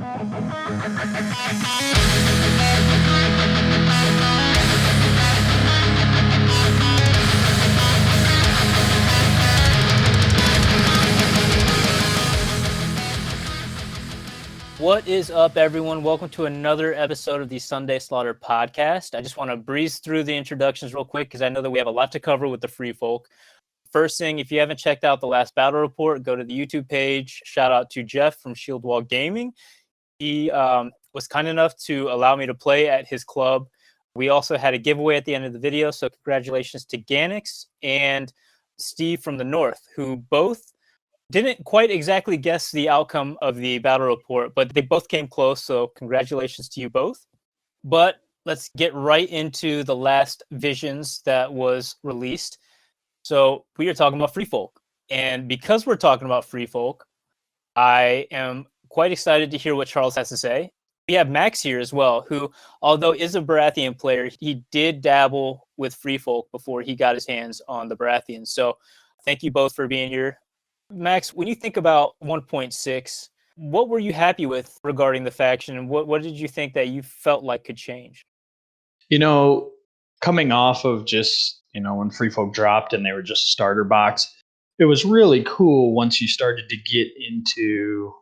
What is up, everyone? Welcome to another episode of the Sunday Slaughter podcast. I just want to breeze through the introductions real quick because I know that we have a lot to cover with the Free Folk. First thing, if you haven't checked out the last battle report, go to the YouTube page. Shout out to Jeff from Shield Wall Gaming. He was kind enough to allow me to play at his club. We also had a giveaway at the end of the video, so congratulations to Ganix and Steve from the North, who both didn't quite exactly guess the outcome of the battle report, but they both came close, so congratulations to you both. But let's get right into the last Visions that was released. So we are talking about Free Folk. And because we're talking about Free Folk, I am quite excited to hear what Charles has to say. We have Max here as well, who, although is a Baratheon player, he did dabble with Free Folk before he got his hands on the Baratheons. So thank you both for being here. Max, when you think about 1.6, what were you happy with regarding the faction, and what did you think that you felt like could change? You know, coming off of just, when Free Folk dropped and they were just a starter box, it was really cool once you started to get into,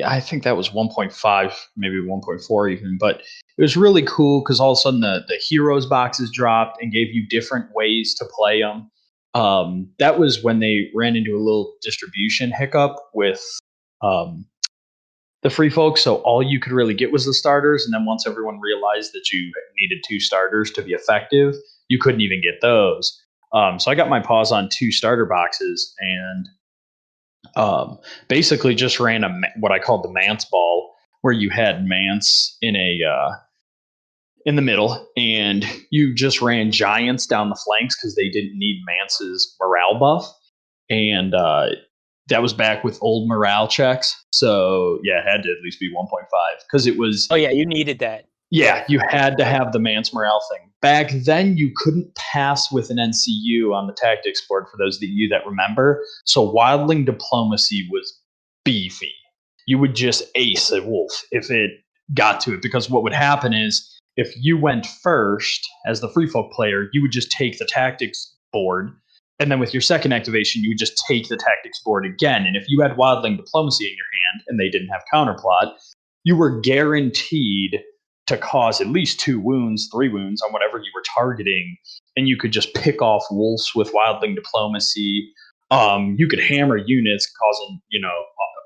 I think that was 1.5, maybe 1.4 even, but it was really cool because all of a sudden the heroes boxes dropped and gave you different ways to play them. That was when they ran into a little distribution hiccup with the Free Folk. So all you could really get was the starters. And then once everyone realized that you needed 2 starters to be effective, you couldn't even get those. So I got my paws on 2 starter boxes and basically just ran what I called the Mance Ball, where you had Mance in the middle, and you just ran giants down the flanks because they didn't need Mance's morale buff. And that was back with old morale checks. So, yeah, it had to at least be 1.5 because it was... Oh, yeah, you needed that. Yeah, you had to have the Mance morale thing. Back then, you couldn't pass with an NCU on the tactics board, for those of you that remember. So Wildling Diplomacy was beefy. You would just ace a wolf if it got to it, because what would happen is, if you went first as the Free Folk player, you would just take the tactics board, and then with your second activation, you would just take the tactics board again. And if you had Wildling Diplomacy in your hand and they didn't have counterplot, you were guaranteed to cause at least 2 wounds, 3 wounds on whatever you were targeting, and you could just pick off wolves with Wildling Diplomacy. You could hammer units, causing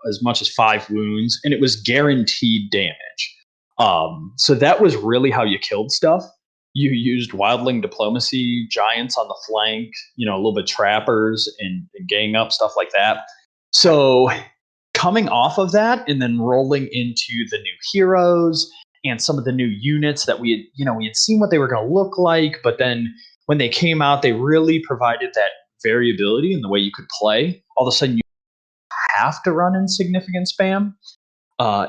as much as 5 wounds, and it was guaranteed damage. So that was really how you killed stuff. You used Wildling Diplomacy, giants on the flank, a little bit trappers and gang up, stuff like that. So coming off of that and then rolling into the new heroes and some of the new units that we had seen what they were going to look like, but then when they came out, they really provided that variability in the way you could play. All of a sudden, you have to run insignificant spam.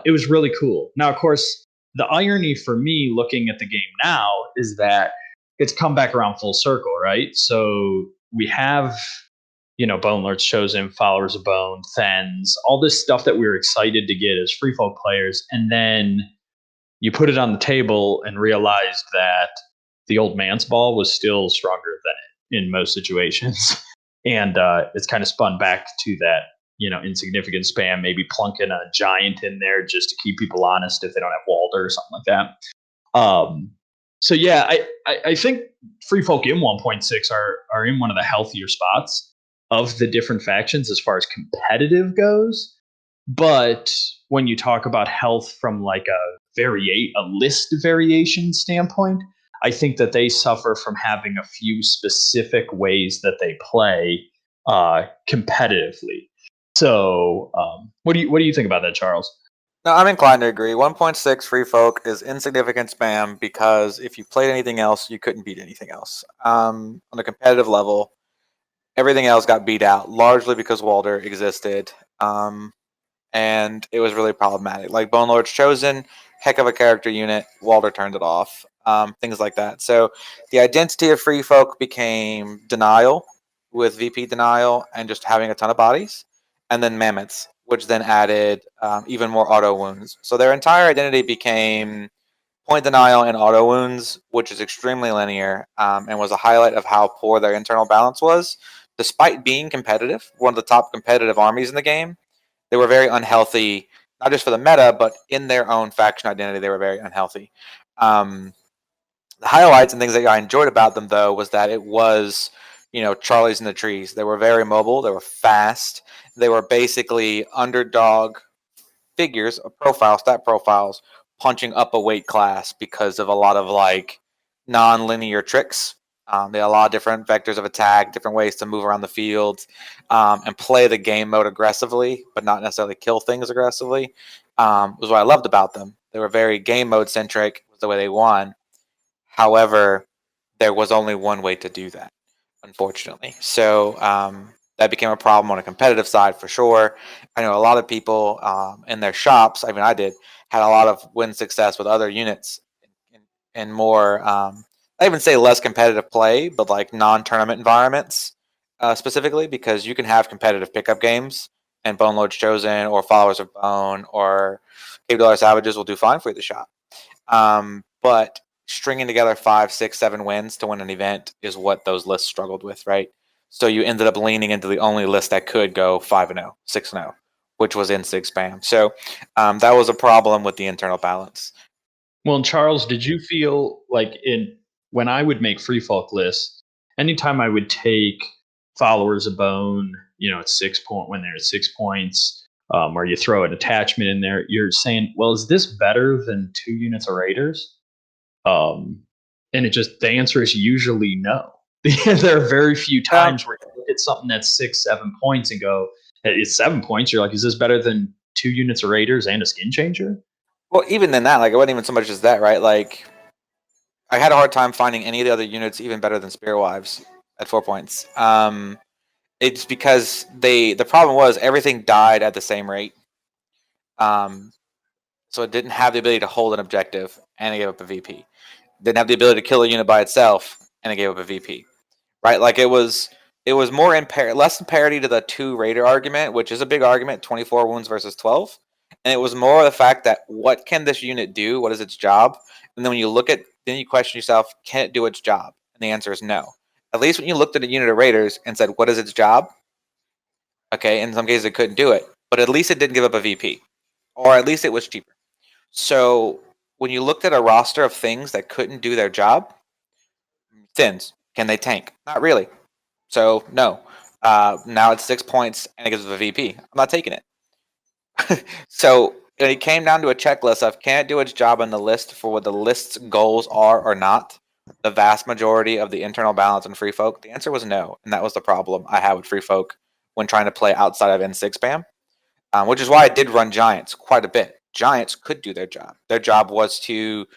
It was really cool. Now, of course, the irony for me looking at the game now is that it's come back around full circle, right? So we have, Bone Lords Chosen, Followers of Bone, Thens, all this stuff that we were excited to get as Free Folk players. And then you put it on the table and realized that the old Mance Ball was still stronger than it in most situations. And it's kind of spun back to that, insignificant spam, maybe plunking a giant in there just to keep people honest if they don't have Walder or something like that. So yeah, I think Free Folk in 1.6 are in one of the healthier spots of the different factions as far as competitive goes. But when you talk about health from like a list variation standpoint, I think that they suffer from having a few specific ways that they play competitively. So, what do you think about that, Charles? No, I'm inclined to agree. 1.6 Free Folk is insignificant spam because if you played anything else, you couldn't beat anything else. On a competitive level, everything else got beat out, largely because Walder existed, and it was really problematic. Like Bone Lords Chosen, heck of a character unit, Walder turned it off, things like that. So the identity of Free Folk became denial, with VP denial and just having a ton of bodies, and then mammoths. which then added even more auto wounds. So their entire identity became point denial and auto wounds, which is extremely linear and was a highlight of how poor their internal balance was. Despite being competitive, one of the top competitive armies in the game, they were very unhealthy, not just for the meta, but in their own faction identity, they were very unhealthy. The highlights and things that I enjoyed about them, though, was that it was, Charlie's in the trees. They were very mobile. They were fast. They were basically underdog figures, stat profiles, punching up a weight class because of a lot of non-linear tricks. They had a lot of different vectors of attack, different ways to move around the field, and play the game mode aggressively, but not necessarily kill things aggressively. Was what I loved about them. They were very game mode centric. Was the way they won. However, there was only one way to do that, unfortunately. So that became a problem on a competitive side for sure. I know a lot of people in their shops, I mean, I did, had a lot of win success with other units and more, I even say less competitive play, but like non-tournament environments specifically, because you can have competitive pickup games and Bone Lords Chosen or Followers of Bone or Cave Dweller Savages will do fine for the shop. But stringing together 5, 6, 7 wins to win an event is what those lists struggled with, right? So you ended up leaning into the only list that could go 5-0, 6-0, which was N6 spam. So that was a problem with the internal balance. Well, and Charles, did you feel like when I would make free folk lists, anytime I would take Followers of Bone, at 6 point when they're at 6 points, or you throw an attachment in there, you're saying, well, is this better than 2 units of Raiders? And the answer is usually no. There are very few times where you look at something that's 6, 7 points and go, it's 7 points. You're like, is this better than 2 units of Raiders and a skin changer? Well, even than that, it wasn't even so much as that, right? I had a hard time finding any of the other units even better than Spearwives at 4 points. It's because the problem was everything died at the same rate. So it didn't have the ability to hold an objective, and it gave up a VP. Didn't have the ability to kill a unit by itself, and it gave up a VP. Right? It was more less in parity to the 2 Raider argument, which is a big argument, 24 wounds versus 12. And it was more the fact that what can this unit do? What is its job? And then when you look at, then you question yourself, can it do its job? And the answer is no. At least when you looked at a unit of Raiders and said, what is its job? Okay, in some cases it couldn't do it, but at least it didn't give up a VP, or at least it was cheaper. So when you looked at a roster of things that couldn't do their job, Thins, can they tank? Not really. So no. Now it's 6 points and it gives us a VP. I'm not taking it. So it came down to a checklist of can it do its job on the list for what the list's goals are or not. The vast majority of the internal balance in Free Folk, the answer was no, and that was the problem I had with Free Folk when trying to play outside of N6 spam, which is why I did run Giants quite a bit. Giants could do their job. Their job was to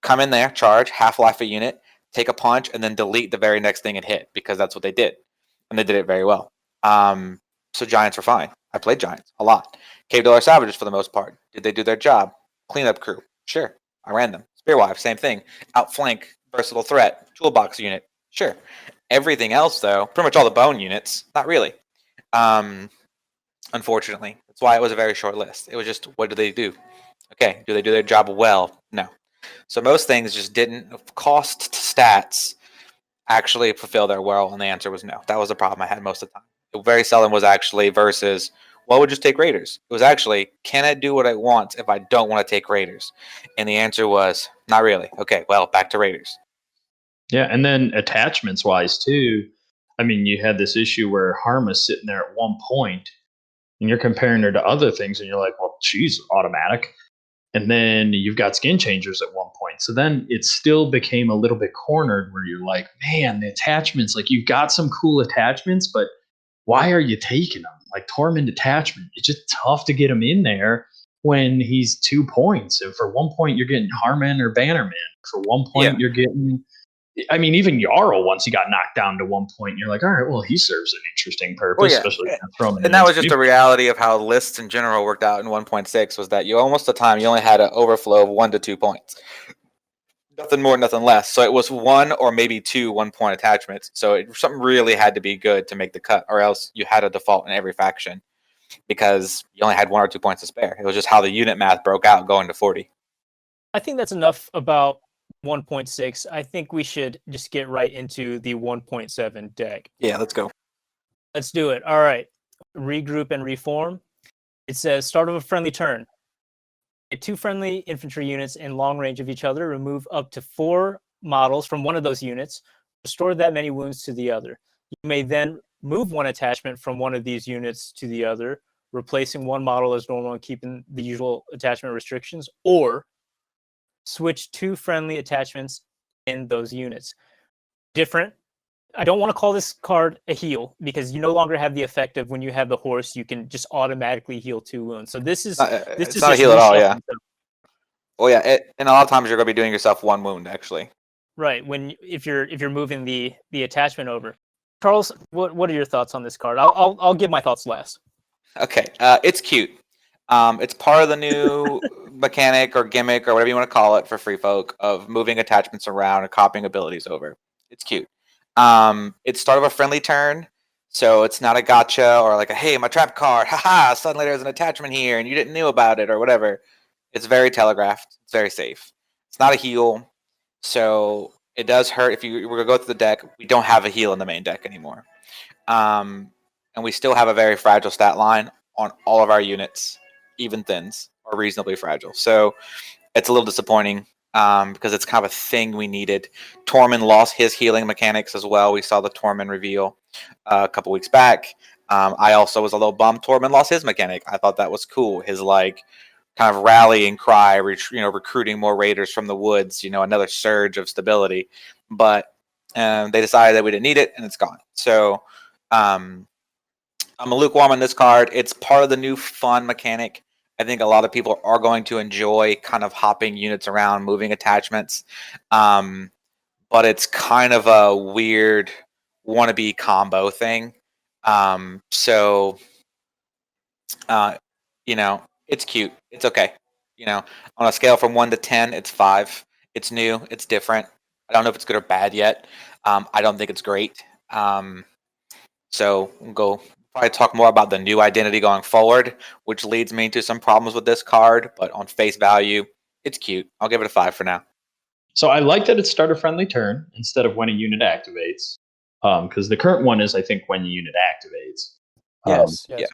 come in there, charge, half-life a unit, take a punch, and then delete the very next thing it hit, because that's what they did. And they did it very well. So Giants were fine. I played Giants a lot. Cave Dweller Savages for the most part. Did they do their job? Cleanup crew. Sure. I ran them. Spearwife, same thing. Outflank, versatile threat, toolbox unit. Sure. Everything else, though, pretty much all the bone units, not really. Unfortunately. That's why it was a very short list. It was just, what do they do? Okay. Do they do their job well? No. So most things just didn't cost stats actually fulfill their role, and the answer was no. That was the problem I had most of the time. It very seldom was actually versus, well, would just take Raiders. It was actually, can I do what I want if I don't want to take Raiders? And the answer was, not really. Okay, well, back to Raiders. Yeah, and then attachments wise too. I mean, you had this issue where Harma's sitting there at 1 point, and you're comparing her to other things, and you're like, well, she's automatic. And then you've got skin changers at 1 point. So then it still became a little bit cornered where you're like, man, the attachments, you've got some cool attachments, but why are you taking them? Like Torment attachment, it's just tough to get him in there when he's 2 points. And for 1 point, you're getting Harman or Bannerman. For 1 point, you're getting, I mean, even Jarl, once he got knocked down to 1 point, you're like, all right, well, he serves an interesting purpose, especially throwing. And that was just the reality of how lists in general worked out in 1.6, was that you almost the time you only had an overflow of 1 to 2 points. Nothing more, nothing less. So it was 1 or maybe 2 1-point attachments. So something really had to be good to make the cut, or else you had a default in every faction. because you only had 1 or 2 points to spare. It was just how the unit math broke out going to 40. I think that's enough about 1.6. I think we should just get right into the 1.7 deck. Yeah, let's go. Let's do it. All right. Regroup and reform. It says start of a friendly turn. Get 2 friendly infantry units in long range of each other. Remove up to 4 models from one of those units. Restore that many wounds to the other. You may then move 1 attachment from one of these units to the other, replacing 1 model as normal and keeping the usual attachment restrictions, or switch 2 friendly attachments in those units. Different. I don't want to call this card a heal because you no longer have the effect of when you have the horse, you can just automatically heal 2 wounds. So this is It's not a heal at all, yeah. Well, yeah, and a lot of times you're going to be doing yourself 1 wound, actually. Right, if you're moving the attachment over. Charles, what are your thoughts on this card? I'll give my thoughts last. Okay, it's cute. It's part of the new mechanic or gimmick or whatever you want to call it for free folk of moving attachments around and copying abilities over. It's cute. It's start of a friendly turn, so it's not a gotcha or like a hey, my trap card, haha, suddenly there's an attachment here and you didn't know about it or whatever. It's very telegraphed. It's very safe. It's not a heal, so it does hurt if you were to go through the deck. We don't have a heal in the main deck anymore, and we still have a very fragile stat line on all of our units. Even thins are reasonably fragile, so it's a little disappointing because it's kind of a thing we needed. Tormund lost his healing mechanics as well. We saw the Tormund reveal a couple weeks back. I also was a little bummed Tormund lost his mechanic. I thought that was cool. His like kind of rallying cry, recruiting more raiders from the woods. Another surge of stability, but they decided that we didn't need it, and it's gone. So I'm a lukewarm on this card. It's part of the new fun mechanic. I think a lot of people are going to enjoy kind of hopping units around, moving attachments. But it's kind of a weird wannabe combo thing. It's cute. It's okay. On a scale from 1 to 10, it's 5. It's new. It's different. I don't know if it's good or bad yet. I don't think it's great. So we'll go probably talk more about the new identity going forward, which leads me to some problems with this card. But on face value, it's cute. I'll give it a 5 for now. So I like that it's start a friendly turn instead of when a unit activates, because the current one is, I think, when a unit activates. Yes. Yeah.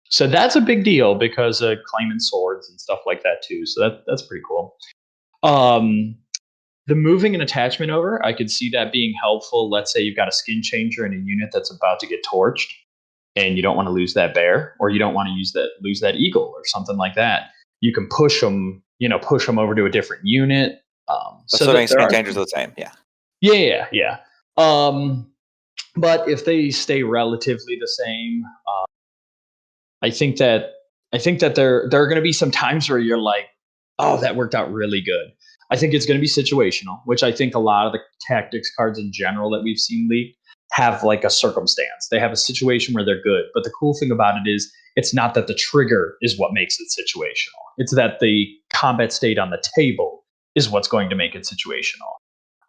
So that's a big deal because of claiming swords and stuff like that too. So that's pretty cool. The moving an attachment over, I could see that being helpful. Let's say you've got a skin changer in a unit that's about to get torched, and you don't want to lose that bear, or you don't want to lose that eagle or something like that. You can push them over to a different unit. So the skin changers are the same, yeah. Yeah. But if they stay relatively the same, I think that there are going to be some times where you're like, oh, that worked out really good. I think it's going to be situational, which I think a lot of the tactics cards in general that we've seen leaked have like a circumstance. They have a situation where they're good. But the cool thing about it is it's not that the trigger is what makes it situational. It's that the combat state on the table is what's going to make it situational.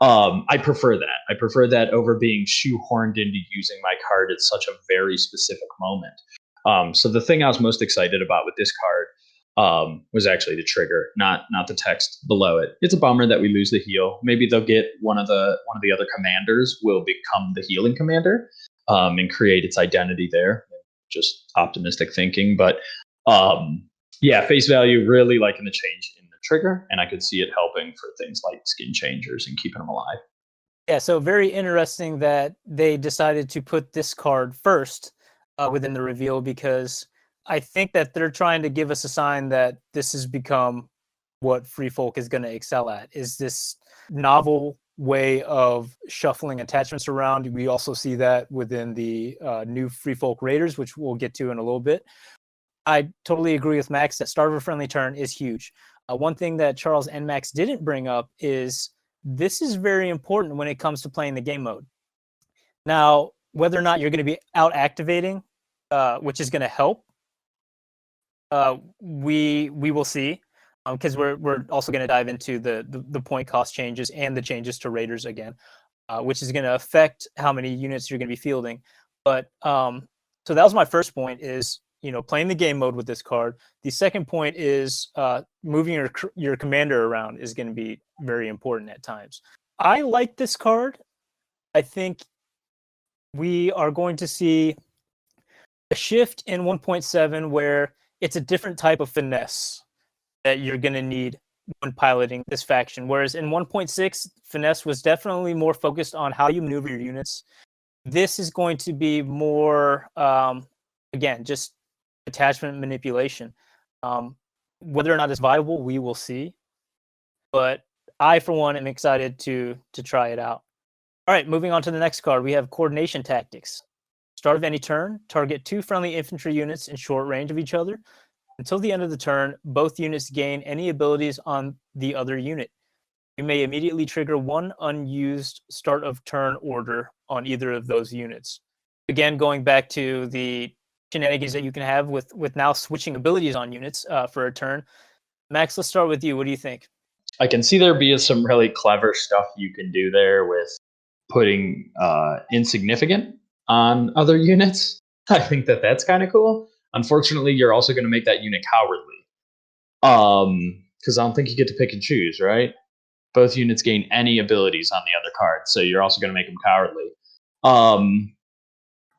I prefer that. I prefer that over being shoehorned into using my card at such a very specific moment. So the thing I was most excited about with this card was actually the trigger, not the text below it. It's a bummer that we lose the heal. Maybe they'll get one of the other commanders will become the healing commander and create its identity there. Just optimistic thinking, but face value, really liking the change in the trigger, and I could see it helping for things like skin changers and keeping them alive. Yeah, so very interesting that they decided to put this card first within the reveal, because I think that they're trying to give us a sign that this has become what Free Folk is going to excel at, is this novel way of shuffling attachments around. We also see that within the new Free Folk Raiders, which we'll get to in a little bit. I totally agree with Max that start of a friendly turn is huge. One thing that Charles and Max didn't bring up is this is very important when it comes to playing the game mode. Now, whether or not you're going to be out activating, which is going to help, we will see, because we're also going to dive into the point cost changes and the changes to raiders again, which is going to affect how many units you're going to be fielding. But so that was my first point, is playing the game mode with this card. The second point is moving your commander around is going to be very important at times. I like this card. I think we are going to see a shift in 1.7 where it's a different type of finesse that you're going to need when piloting this faction. Whereas in 1.6, finesse was definitely more focused on how you maneuver your units. This is going to be more, again, just attachment manipulation. Whether or not it's viable, we will see. But I, for one, am excited to try it out. All right, moving on to the next card, we have Coordination Tactics. Start of any turn, target 2 friendly infantry units in short range of each other. Until the end of the turn, both units gain any abilities on the other unit. You may immediately trigger 1 unused start of turn order on either of those units. Again, going back to the shenanigans that you can have with now switching abilities on units for a turn. Max, let's start with you. What do you think? I can see there being some really clever stuff you can do there with putting insignificant on other units. I think that's kind of cool. Unfortunately, you're also going to make that unit cowardly. Because I don't think you get to pick and choose, right? Both units gain any abilities on the other card, so you're also going to make them cowardly.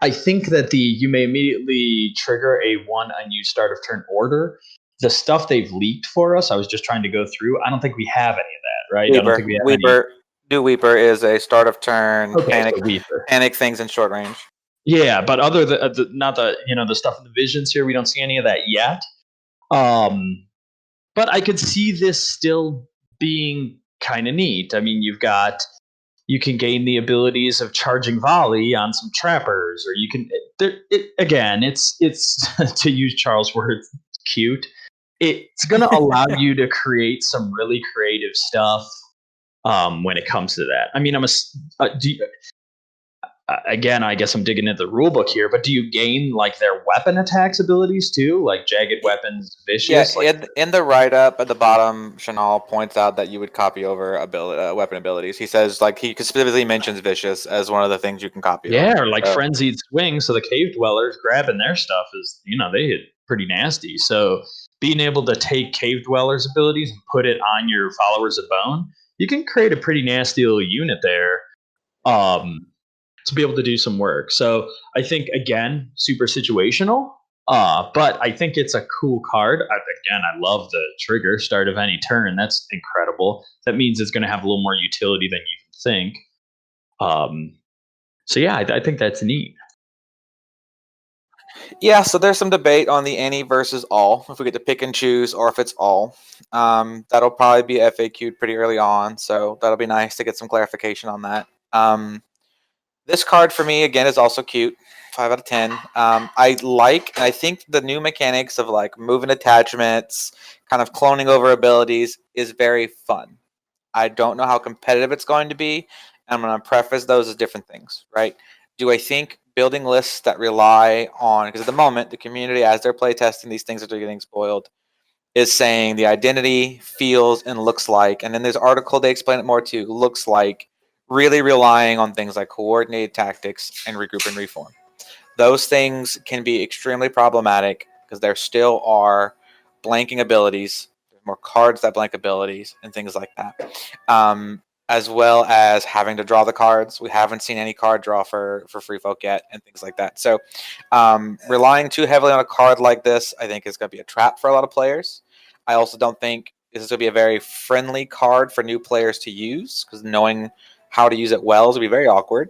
I think that you may immediately trigger a 1 unused start of turn order. The stuff they've leaked for us, I was just trying to go through. I don't think we have any of that, right? Weeper. I don't think we have Weeper. New Weeper is a start of turn Weeper. Panic things in short range. Yeah, but other than not the stuff in the visions here, we don't see any of that yet. But I could see this still being kind of neat. I mean, you can gain the abilities of charging volley on some trappers, or you can. It's to use Charles' words, cute. It's going to allow you to create some really creative stuff when it comes to that. I mean, again, I guess I'm digging into the rule book here, but do you gain like their weapon attacks abilities too, like jagged weapons, vicious? Yeah, in the write-up at the bottom, Chanel points out that you would copy over weapon abilities. He says he specifically mentions vicious as one of the things you can copy. Yeah, over. Or like frenzied swing. So the cave dwellers grabbing their stuff is, they hit pretty nasty. So being able to take cave dwellers abilities and put it on your followers of bone, you can create a pretty nasty little unit there. To be able to do some work. So I think, again, super situational, but I think it's a cool card. I love the trigger, start of any turn. That's incredible. That means it's going to have a little more utility than you think. So yeah, I think that's neat. Yeah, so there's some debate on the any versus all, if we get to pick and choose or if it's all. That'll probably be FAQ'd pretty early on, so that'll be nice to get some clarification on that. This card for me, again, is also cute. 5 out of 10. I think the new mechanics of moving attachments, kind of cloning over abilities is very fun. I don't know how competitive it's going to be. I'm going to preface those as different things, right? Do I think building lists that rely on, because at the moment, the community, as they're playtesting these things that are getting spoiled, is saying the identity feels and looks like, and then there's article, they explain it more too, looks like, really relying on things like coordinated tactics and regroup and reform. Those things can be extremely problematic because there still are blanking abilities, more cards that blank abilities, and things like that. As well as having to draw the cards. We haven't seen any card draw for Free Folk yet, and things like that. So relying too heavily on a card like this, I think, is going to be a trap for a lot of players. I also don't think this is going to be a very friendly card for new players to use, because knowing how to use it well is going to be very awkward.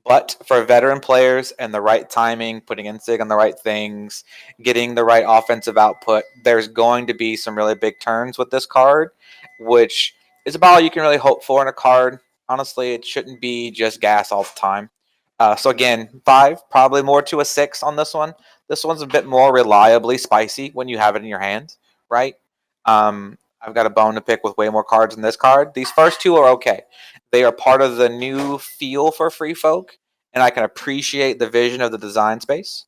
But for veteran players and the right timing, putting Insig on the right things, getting the right offensive output, there's going to be some really big turns with this card, which is about all you can really hope for in a card. Honestly, it shouldn't be just gas all the time. So again, 5, probably more to a 6 on this one. This one's a bit more reliably spicy when you have it in your hand, right? I've got a bone to pick with way more cards than this card. These first 2 are okay. They are part of the new feel for Free Folk, and I can appreciate the vision of the design space.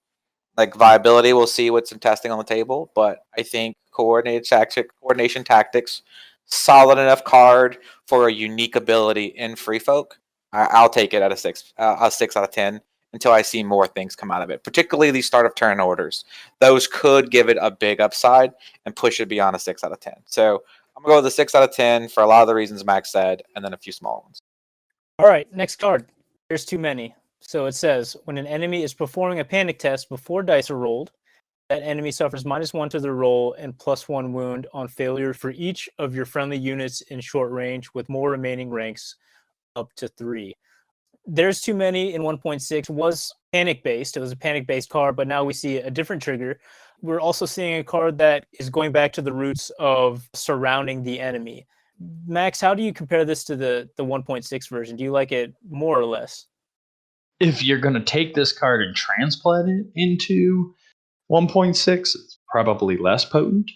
Viability, we'll see what's in testing on the table, but I think coordination tactics, solid enough card for a unique ability in Free Folk. I'll take it at a 6 out of 10. until I see more things come out of it, particularly these start of turn orders. Those could give it a big upside and push it beyond a 6 out of 10. So I'm going to go with a 6 out of 10 for a lot of the reasons Max said, and then a few small ones. All right, next card. There's too many. So it says, when an enemy is performing a panic test before dice are rolled, that enemy suffers -1 to the roll and +1 wound on failure for each of your friendly units in short range with more remaining ranks up to 3. There's too many in 1.6 was panic based. It was a panic based card, but now we see a different trigger. We're also seeing a card that is going back to the roots of surrounding the enemy. Max, how do you compare this to the 1.6 version? Do you like it more or less? If you're going to take this card and transplant it into 1.6, it's probably less potent.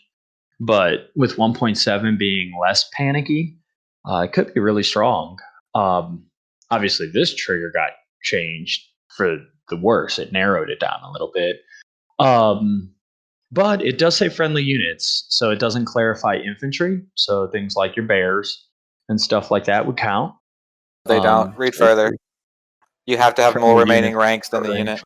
But with 1.7 being less panicky, it could be really strong. Obviously, this trigger got changed for the worse. It narrowed it down a little bit. But it does say friendly units, so it doesn't clarify infantry. So things like your bears and stuff like that would count. They don't. Read further. You have to have more remaining ranks than the unit.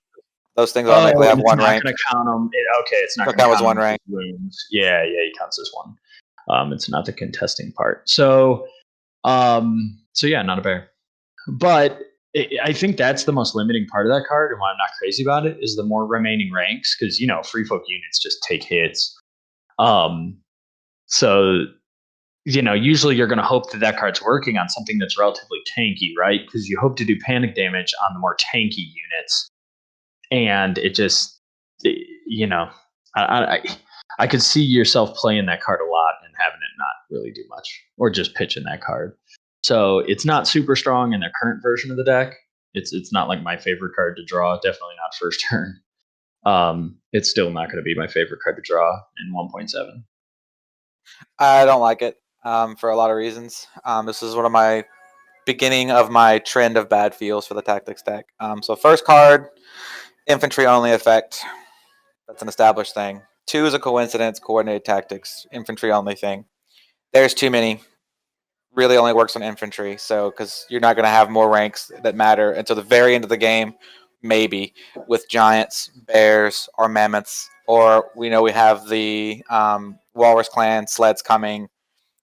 Those things automatically have one rank. It's not going to count them. It's not going to count as one rank. Wounds. Yeah, he counts as one. It's not the contesting part. So yeah, not a bear. But I think that's the most limiting part of that card, and why I'm not crazy about it is the more remaining ranks, because free folk units just take hits. So usually you're going to hope that card's working on something that's relatively tanky, right? Because you hope to do panic damage on the more tanky units, and it just I could see yourself playing that card a lot and having it not really do much, or just pitching that card. So it's not super strong in the current version of the deck. It's not like my favorite card to draw. Definitely not first turn. It's still not going to be my favorite card to draw in 1.7. I don't like it for a lot of reasons. This is one of my beginning of my trend of bad feels for the tactics deck. So first card, infantry only effect. That's an established thing. 2 is a coincidence, coordinated tactics, infantry only thing. There's too many. Really only works on infantry, so because you're not going to have more ranks that matter until the very end of the game, maybe with giants, bears, or mammoths, or we have the Walrus Clan sleds coming.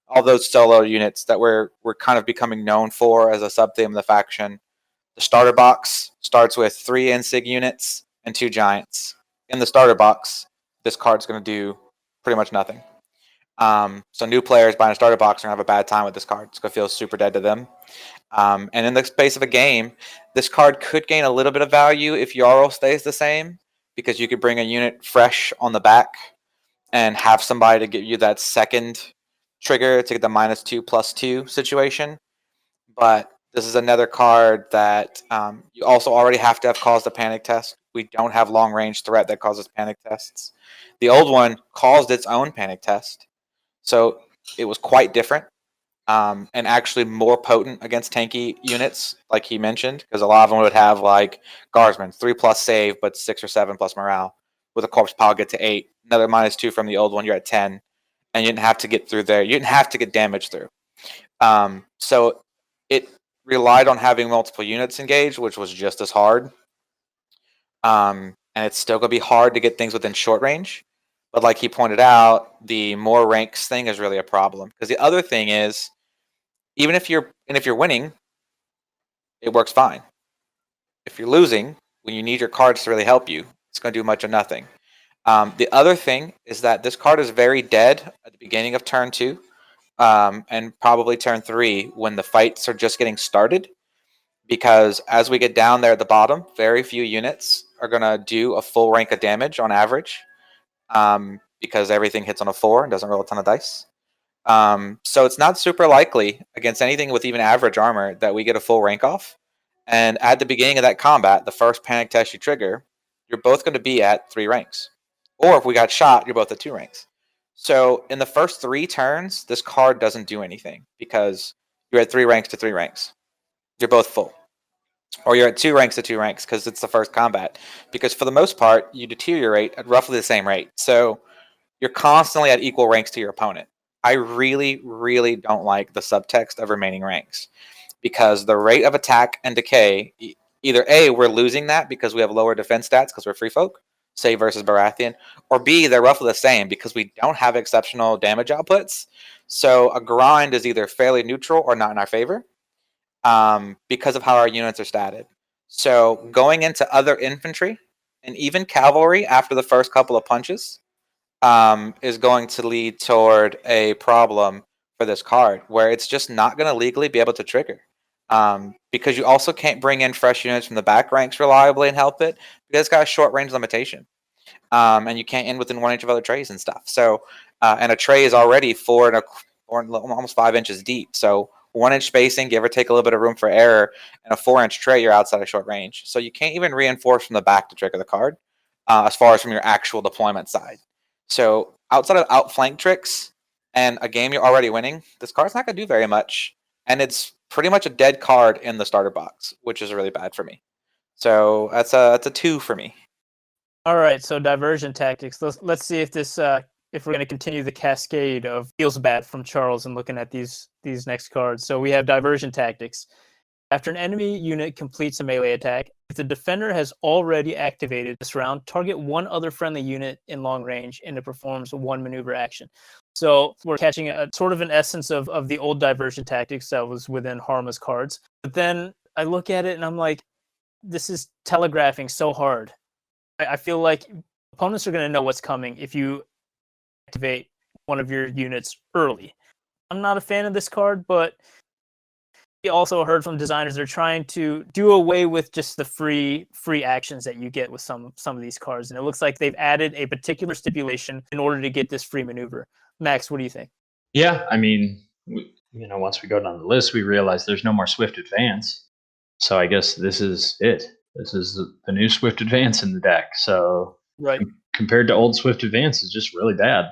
All those solo units that we're kind of becoming known for as a sub theme of the faction. The starter box starts with 3 NSIG units and 2 giants. In the starter box, this card's going to do pretty much nothing. So new players buying a starter box are going to have a bad time with this card. It's going to feel super dead to them. And in the space of a game, this card could gain a little bit of value if Jarl stays the same, because you could bring a unit fresh on the back and have somebody to give you that second trigger to get the -2/+2 situation. But this is another card that you also already have to have caused a panic test. We don't have long range threat that causes panic tests. The old one caused its own panic test. So it was quite different and actually more potent against tanky units, like he mentioned, because a lot of them would have like Guardsmen, 3+ save, but 6 or 7+ morale. With a corpse pile, get to 8. Another -2 from the old one, you're at 10. And you didn't have to get through there. You didn't have to get damage through. So it relied on having multiple units engaged, which was just as hard. And it's still going to be hard to get things within short range. But like he pointed out, the more ranks thing is really a problem. Because the other thing is, even if you're winning, it works fine. If you're losing, when you need your cards to really help you, it's going to do much of nothing. The other thing is that this card is very dead at the beginning of turn 2 and probably turn 3 when the fights are just getting started. Because as we get down there at the bottom, very few units are going to do a full rank of damage on average. Because everything hits on a 4 and doesn't roll a ton of dice. So it's not super likely against anything with even average armor that we get a full rank off. And at the beginning of that combat, the first panic test you trigger, you're both going to be at 3 ranks. Or if we got shot, you're both at 2 ranks. So in the first 3 turns, this card doesn't do anything because you're at 3 ranks to 3 ranks. You're both full. Or you're at 2 ranks to 2 ranks because it's the first combat. Because for the most part, you deteriorate at roughly the same rate. So you're constantly at equal ranks to your opponent. I really, really don't like the subtext of remaining ranks because the rate of attack and decay either A, we're losing that because we have lower defense stats because we're free folk, say versus Baratheon, or B, they're roughly the same because we don't have exceptional damage outputs. So a grind is either fairly neutral or not in our favor because of how our units are statted. So going into other infantry and even cavalry after the first couple of punches is going to lead toward a problem for this card where it's just not going to legally be able to trigger. Because you also can't bring in fresh units from the back ranks reliably and help it because it's got a short range limitation. And you can't end within 1 inch of other trays and stuff. So, and a tray is already 4 and almost 5 inches deep. So 1 inch spacing, give or take a little bit of room for error, and a 4 inch tray, you're outside of short range. So you can't even reinforce from the back to trigger the card, as far as from your actual deployment side. So outside of outflank tricks and a game you're already winning, this card's not going to do very much. And it's pretty much a dead card in the starter box, which is really bad for me. So that's a 2 for me. All right, so diversion tactics. Let's see if this if we're going to continue the cascade of feels bad from Charles and looking at these next cards. So we have diversion tactics. After an enemy unit completes a melee attack, if the defender has already activated this round, target one other friendly unit in long range and it performs one maneuver action. So we're catching a sort of an essence of the old diversion tactics that was within Harma's cards. But then I look at it and I'm like, this is telegraphing so hard. I feel like opponents are going to know what's coming if you activate one of your units early. I'm not a fan of this card, but we also heard from designers they're trying to do away with just the free actions that you get with some of these cards, and it looks like they've added a particular stipulation in order to get this free maneuver. Max, what do you think? Yeah, I mean, once we go down the list, we realize there's no more Swift Advance. So I guess this is it. This is the new Swift Advance in the deck. So right. Compared to old Swift Advance, it's just really bad.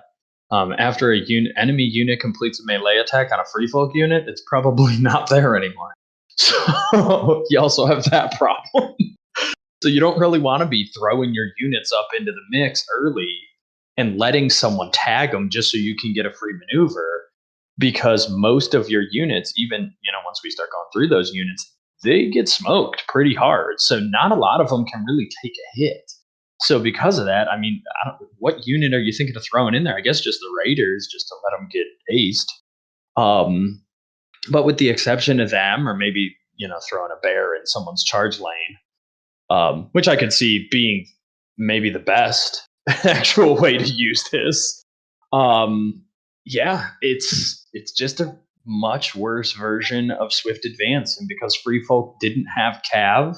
After a enemy unit completes a melee attack on a free folk unit, it's probably not there anymore. So you also have that problem. So you don't really want to be throwing your units up into the mix early and letting someone tag them just so you can get a free maneuver, because most of your units, even once we start going through those units, they get smoked pretty hard. So not a lot of them can really take a hit. So because of that, I mean, what unit are you thinking of throwing in there? I guess just the Raiders, just to let them get aced. But with the exception of them, or maybe throwing a bear in someone's charge lane, which I could see being maybe the best actual way to use this. Yeah, it's just a much worse version of Swift Advance, and because Free Folk didn't have Cav,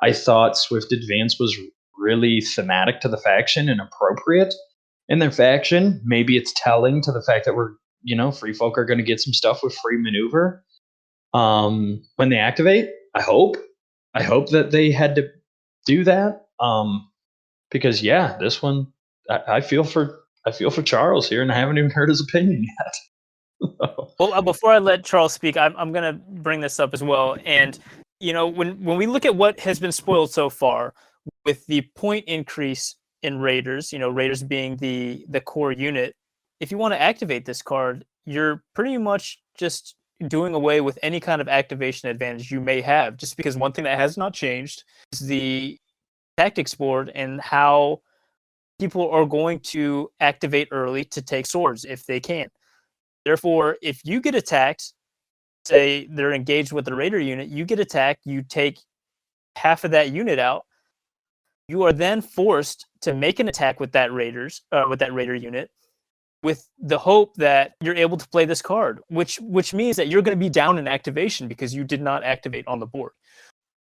I thought Swift Advance was really thematic to the faction and appropriate in their faction. Maybe it's telling to the fact that we're Free Folk are going to get some stuff with free maneuver when they activate. I hope that they had to do that, because this one I feel for Charles here, and I haven't even heard his opinion yet. Well, before I let Charles speak, I'm going to bring this up as well. And when we look at what has been spoiled so far, with the point increase in Raiders, Raiders being the core unit, if you want to activate this card, you're pretty much just doing away with any kind of activation advantage you may have, just because one thing that has not changed is the tactics board and how people are going to activate early to take swords if they can. Therefore, if you get attacked, say they're engaged with the Raider unit, you get attacked, you take half of that unit out, you are then forced to make an attack with that Raider unit, with the hope that you're able to play this card, which means that you're going to be down in activation because you did not activate on the board.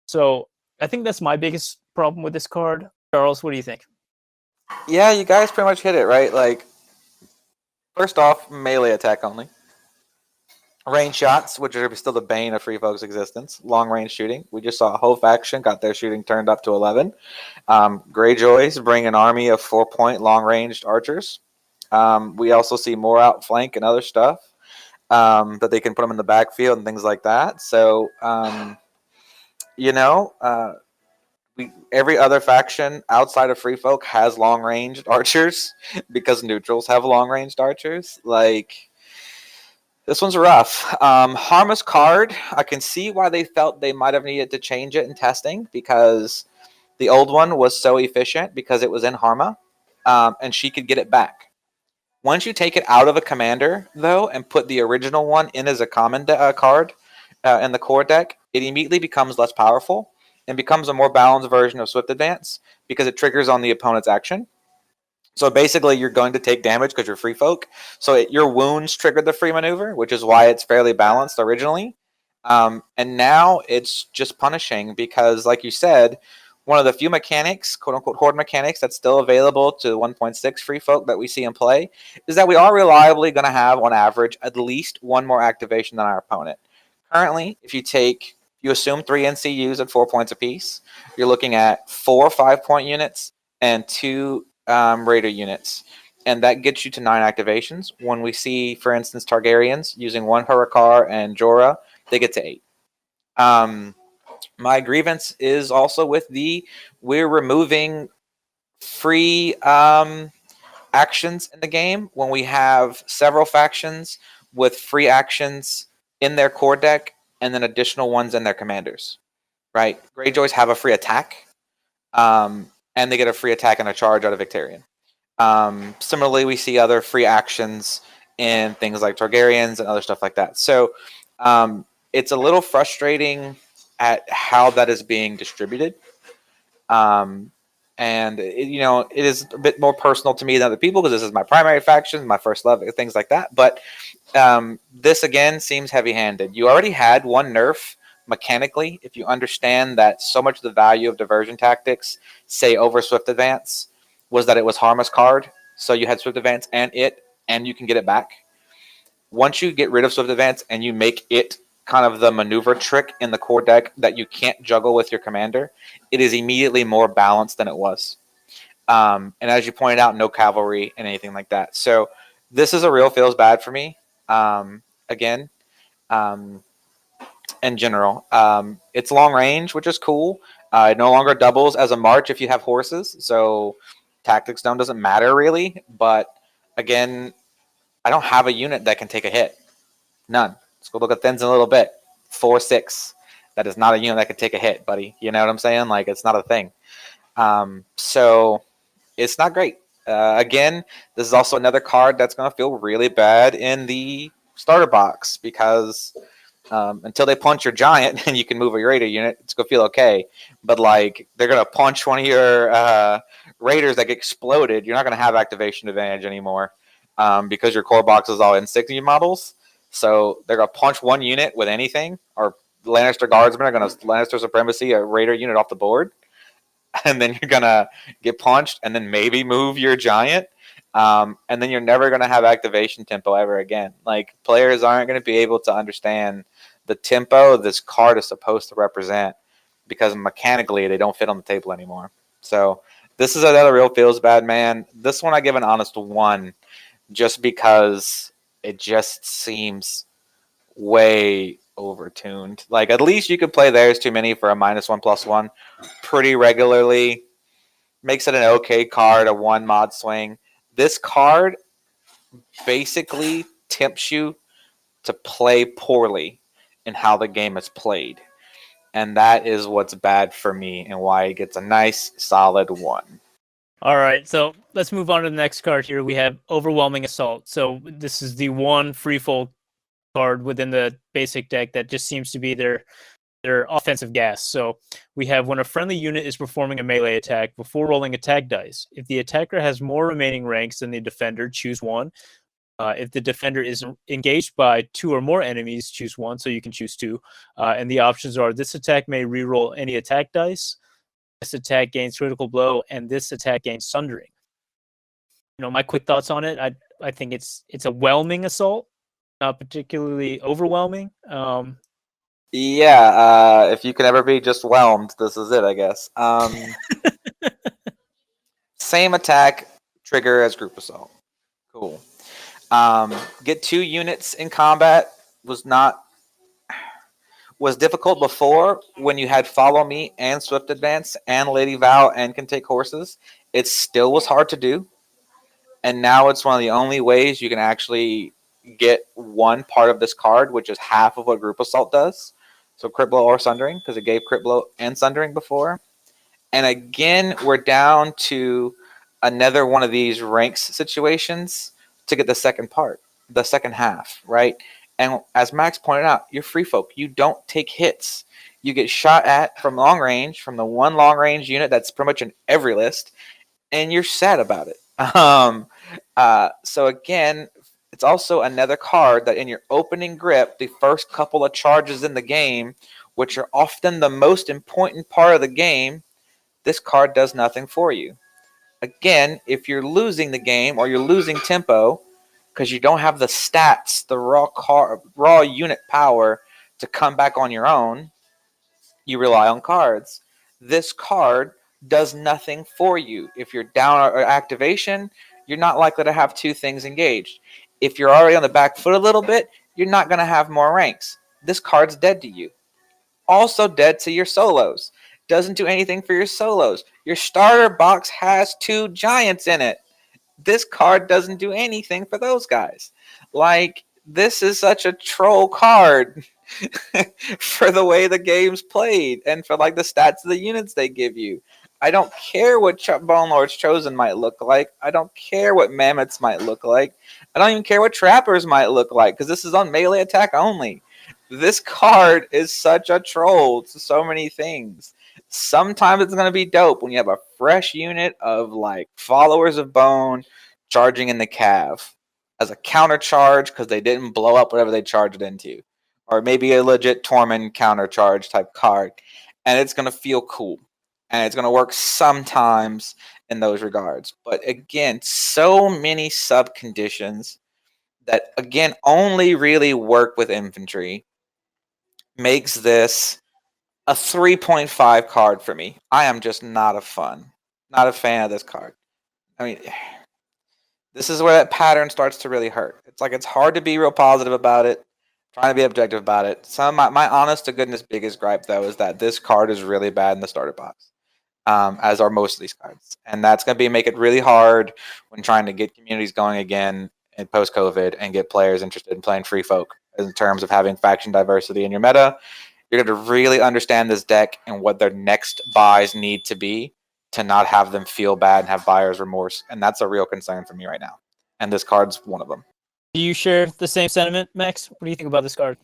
So I think that's my biggest problem with this card. Charles, what do you think? Yeah, you guys pretty much hit it, right? Like, first off, melee attack only. Range shots, which are still the bane of Free Folk's existence. Long range shooting. We just saw a whole faction got their shooting turned up to 11. Greyjoys bring an army of 4-point long ranged archers. We also see more outflank and other stuff that they can put them in the backfield and things like that. So, every other faction outside of Free Folk has long ranged archers because neutrals have long ranged archers. Like, This one's rough. Harma's card, I can see why they felt they might have needed to change it in testing, because the old one was so efficient because it was in Harma, and she could get it back. Once you take it out of a commander, though, and put the original one in as a common card in the core deck, it immediately becomes less powerful and becomes a more balanced version of Swift Advance because it triggers on the opponent's action. So basically, you're going to take damage because you're free folk. So your wounds triggered the free maneuver, which is why it's fairly balanced originally. And now it's just punishing because, like you said, one of the few mechanics, quote-unquote horde mechanics, that's still available to 1.6 free folk that we see in play is that we are reliably going to have, on average, at least one more activation than our opponent. Currently, if you assume 3 NCUs at 4 points apiece, you're looking at 4 5-point units and 2 Raider units, and that gets you to 9 activations. When we see, for instance, Targaryens using 1 Hurricar and Jorah, they get to 8. My grievance is also with we're removing free actions in the game when we have several factions with free actions in their core deck and then additional ones in their commanders. Right? Greyjoys have a free attack, and they get a free attack and a charge out of Victarion. Similarly, we see other free actions in things like Targaryens and other stuff like that. So it's a little frustrating at how that is being distributed. And it is a bit more personal to me than other people because this is my primary faction, my first love, things like that. But this again seems heavy-handed. You already had one nerf mechanically. If you understand that so much of the value of diversion tactics, say over Swift Advance, was that it was Harma's card, so you had Swift Advance and you can get it back. Once you get rid of Swift Advance and you make it kind of the maneuver trick in the core deck that you can't juggle with your commander, it is immediately more balanced than it was. And as you pointed out, no cavalry and anything like that. So this is a real feels bad for me. Again, in general, it's long range, which is cool. It no longer doubles as a march if you have horses, so tactics doesn't matter really. But again, I don't have a unit that can take a hit. None. Let's go look at Thins in a little bit. 4/6. That is not a unit that can take a hit, buddy. You know what I'm saying? Like, it's not a thing. So it's not great. Again, this is also another card that's going to feel really bad in the starter box because until they punch your giant and you can move a raider unit, it's going to feel okay. But like, they're going to punch one of your raiders that get exploded. You're not going to have activation advantage anymore because your core box is all insignia models. So they're going to punch one unit with anything, or Lannister Guardsmen are going to Lannister Supremacy a Raider unit off the board, and then you're going to get punched and then maybe move your giant, and then you're never going to have activation tempo ever again. Like, players aren't going to be able to understand the tempo this card is supposed to represent because mechanically they don't fit on the table anymore. So this is another real feels bad, man. This one I give an honest 1 just because it just seems way overtuned. Like, at least you could play There's Too Many for a -1/+1 pretty regularly. Makes it an okay card, a 1 mod swing. This card basically tempts you to play poorly in how the game is played. And that is what's bad for me and why it gets a nice, solid 1. All right, so let's move on to the next card here. We have Overwhelming Assault. So this is the one free folk card within the basic deck that just seems to be their offensive gas. So we have when a friendly unit is performing a melee attack before rolling attack dice. If the attacker has more remaining ranks than the defender, choose 1. If the defender is engaged by 2 or more enemies, choose 1, so you can choose 2. And the options are: this attack may reroll any attack dice, this attack gains critical blow, and this attack gains sundering. My quick thoughts on it. I think it's a whelming assault, not particularly overwhelming. If you can ever be just whelmed, this is it, I guess. Same attack trigger as group assault. Cool. Get 2 units in combat was difficult before when you had Follow Me and Swift Advance and Lady Val and Can Take Horses. It still was hard to do. And now it's one of the only ways you can actually get one part of this card, which is half of what Group Assault does. So Crit Blow or Sundering, because it gave Crit Blow and Sundering before. And again, we're down to another one of these ranks situations to get the second part, the second half, right? And as Max pointed out, you're free folk. You don't take hits. You get shot at from long range, from the one long range unit that's pretty much in every list, and you're sad about it. So again, it's also another card that in your opening grip, the first couple of charges in the game, which are often the most important part of the game, this card does nothing for you. Again, if you're losing the game or you're losing tempo because you don't have the stats, the raw unit power to come back on your own, you rely on cards. This card does nothing for you. If you're down or activation, you're not likely to have two things engaged. If you're already on the back foot a little bit, you're not going to have more ranks. This card's dead to you. Also dead to your solos. Doesn't do anything for your solos. Your starter box has 2 giants in it. This card doesn't do anything for those guys. Like, this is such a troll card for the way the game's played and for like the stats of the units they give you. I don't care what Bone Lord's Chosen might look like. I don't care what Mammoths might look like. I don't even care what Trappers might look like because this is on melee attack only. This card is such a troll to so many things. Sometimes it's going to be dope when you have a fresh unit of like Followers of Bone charging in the Cav as a counter charge because they didn't blow up whatever they charged into. Or maybe a legit Tormund counter charge type card. And it's going to feel cool. And it's going to work sometimes in those regards. But again, so many sub conditions that, again, only really work with infantry makes this a 3.5 card for me. I am just not a fan of this card. I mean, this is where that pattern starts to really hurt. It's like it's hard to be real positive about it, trying to be objective about it. My honest to goodness biggest gripe, though, is that this card is really bad in the starter box. As are most of these cards. And that's going to make it really hard when trying to get communities going again in post-COVID and get players interested in playing free folk in terms of having faction diversity in your meta. You're going to really understand this deck and what their next buys need to be to not have them feel bad and have buyer's remorse. And that's a real concern for me right now. And this card's one of them. Do you share the same sentiment, Max? What do you think about this card?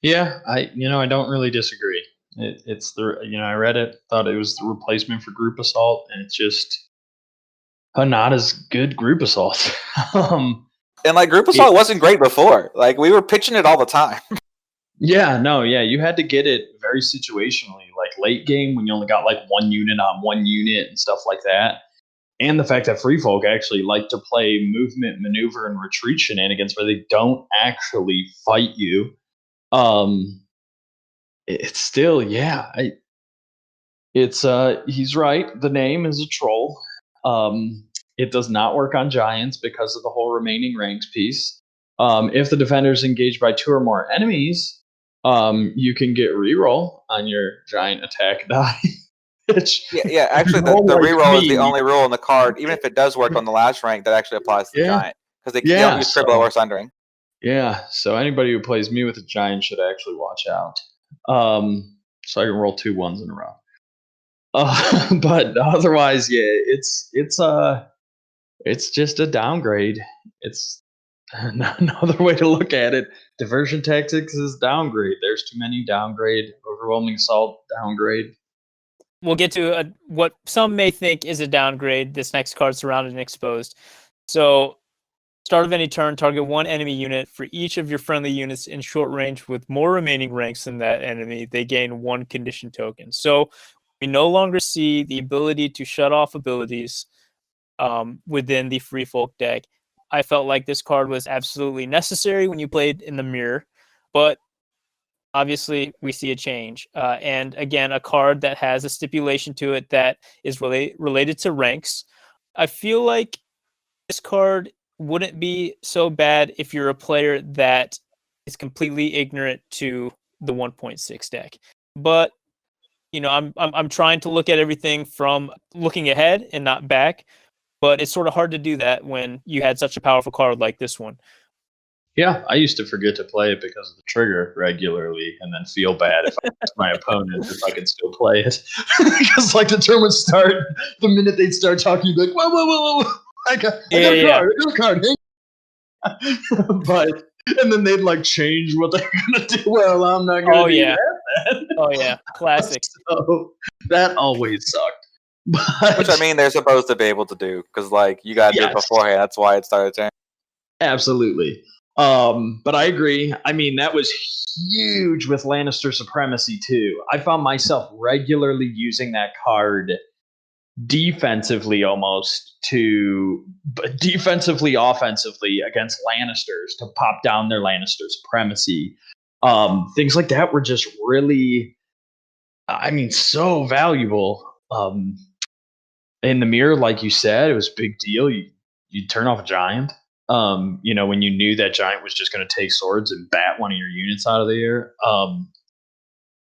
Yeah, I don't really disagree. It's the I read it, thought it was the replacement for Group Assault, and it's just a not as good Group Assault. And like Group Assault wasn't great before. Like we were pitching it all the time. Yeah, you had to get it very situationally, like late game when you only got like one unit on one unit and stuff like that. And the fact that free folk actually like to play movement, maneuver, and retreat shenanigans where they don't actually fight you. It's still, he's right. The name is a troll. It does not work on giants because of the whole remaining ranks piece. If the defender is engaged by 2 or more enemies, you can get reroll on your giant attack die. Actually, the reroll is the only rule in the card, even if it does work on the last rank, that actually applies to the giant. Because they don't use Crit Blow or Sundering. Yeah, so anybody who plays me with a giant should actually watch out. So I can roll 2 1s in a row. But otherwise, it's just a downgrade. It's another way to look at it. Diversion tactics is downgrade. There's too many downgrade. Overwhelming assault downgrade. We'll get to what some may think is a downgrade. This next card, Surrounded and Exposed. So, start of any turn, target 1 enemy unit. For each of your friendly units in short range with more remaining ranks than that enemy, they gain 1 condition token. So, we no longer see the ability to shut off abilities within the Free Folk deck. I felt like this card was absolutely necessary when you played in the mirror, but obviously we see a change. And again, a card that has a stipulation to it that is related to ranks. I feel like this card wouldn't be so bad if you're a player that is completely ignorant to the 1.6 deck. But I'm trying to look at everything from looking ahead and not back. But it's sort of hard to do that when you had such a powerful card like this one. Yeah, I used to forget to play it because of the trigger regularly, and then feel bad if I asked my opponent if I could still play it. Because like the turn would start, the minute they'd start talking, you'd be like, whoa. I got a card. But and then they'd like change what they're gonna do. Well, I'm not gonna do that. Oh yeah, classic. So that always sucked. But, Which I mean, they're supposed to be able to do because like you got to do it beforehand. That's why it started turning. Absolutely. But I agree. I mean, that was huge with Lannister supremacy too. I found myself regularly using that card defensively offensively against Lannisters to pop down their Lannister supremacy. Things like that were just really, so valuable. In the mirror, like you said, it was a big deal. You'd turn off a giant. When you knew that giant was just going to take swords and bat one of your units out of the air.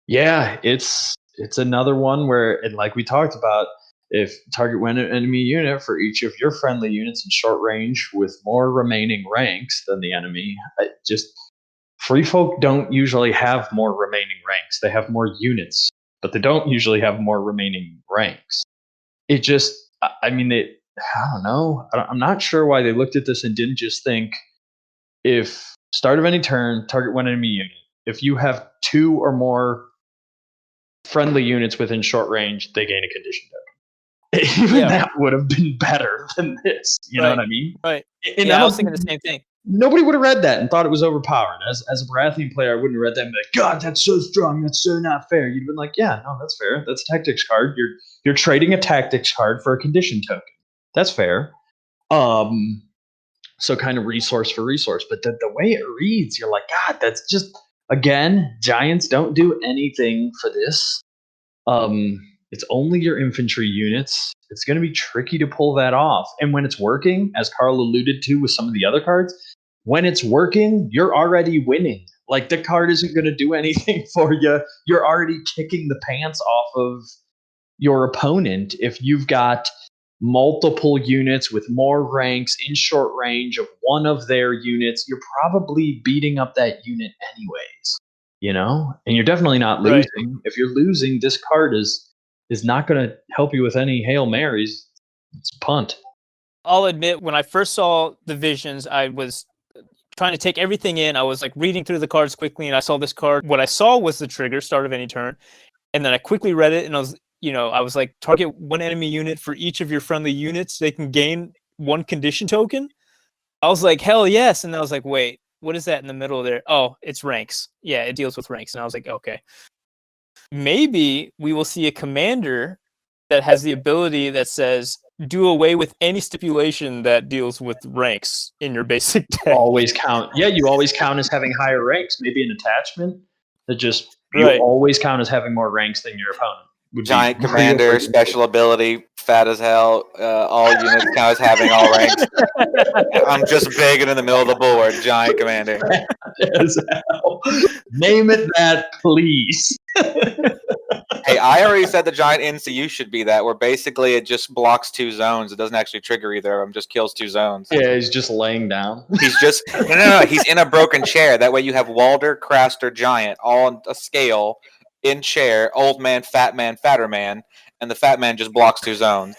It's another one where, and like we talked about, if target one enemy unit for each of your friendly units in short range with more remaining ranks than the enemy, free folk don't usually have more remaining ranks. They have more units, but they don't usually have more remaining ranks. I don't know. I'm not sure why they looked at this and didn't just think, if start of any turn, target one enemy unit. If you have 2 or more friendly units within short range, they gain a condition token. Even that would have been better than this. You know what I mean? Right. And I was thinking the same thing. Nobody would have read that and thought it was overpowered. As a Baratheon player, I wouldn't have read that and be like, God, that's so strong. That's so not fair. You'd have been like, yeah, no, that's fair. That's a tactics card. You're trading a tactics card for a condition token. That's fair. So kind of resource for resource. But the way it reads, you're like, God, that's just, again, giants don't do anything for this. It's only your infantry units. It's going to be tricky to pull that off. And when it's working, as Carl alluded to with some of the other cards, when it's working, you're already winning. Like, the card isn't going to do anything for you. You're already kicking the pants off of your opponent if you've got multiple units with more ranks in short range of one of their units. You're probably beating up that unit anyways, and you're definitely not losing. Right. If you're losing, this card is not going to help you with any Hail Marys. It's a punt. I'll admit, when I first saw the visions, I was trying to take everything in. I was like reading through the cards quickly, and I saw this card. What I saw was the trigger, start of any turn. And then I quickly read it, and I was like, target one enemy unit for each of your friendly units. They can gain 1 condition token. I was like, hell yes. And I was like, wait, what is that in the middle there? Oh, it's ranks. Yeah, it deals with ranks. And I was like, okay. Maybe we will see a commander that has the ability that says, do away with any stipulation that deals with ranks in your basic deck. Always count. Yeah, you always count as having higher ranks. Maybe an attachment that just, you always count as having more ranks than your opponent. Giant commander, special ability, fat as hell. All units count as having all ranks. I'm just begging in the middle of the board. Giant commander. As hell. Name it that, please. Hey, I already said the giant NCU should be that, where basically it just blocks 2 zones. It doesn't actually trigger either of them, just kills 2 zones. Yeah, he's just laying down. He's just no. He's in a broken chair. That way you have Walder, Craster, Giant, all on a scale, in chair, old man, fatter man, and the fat man just blocks 2 zones.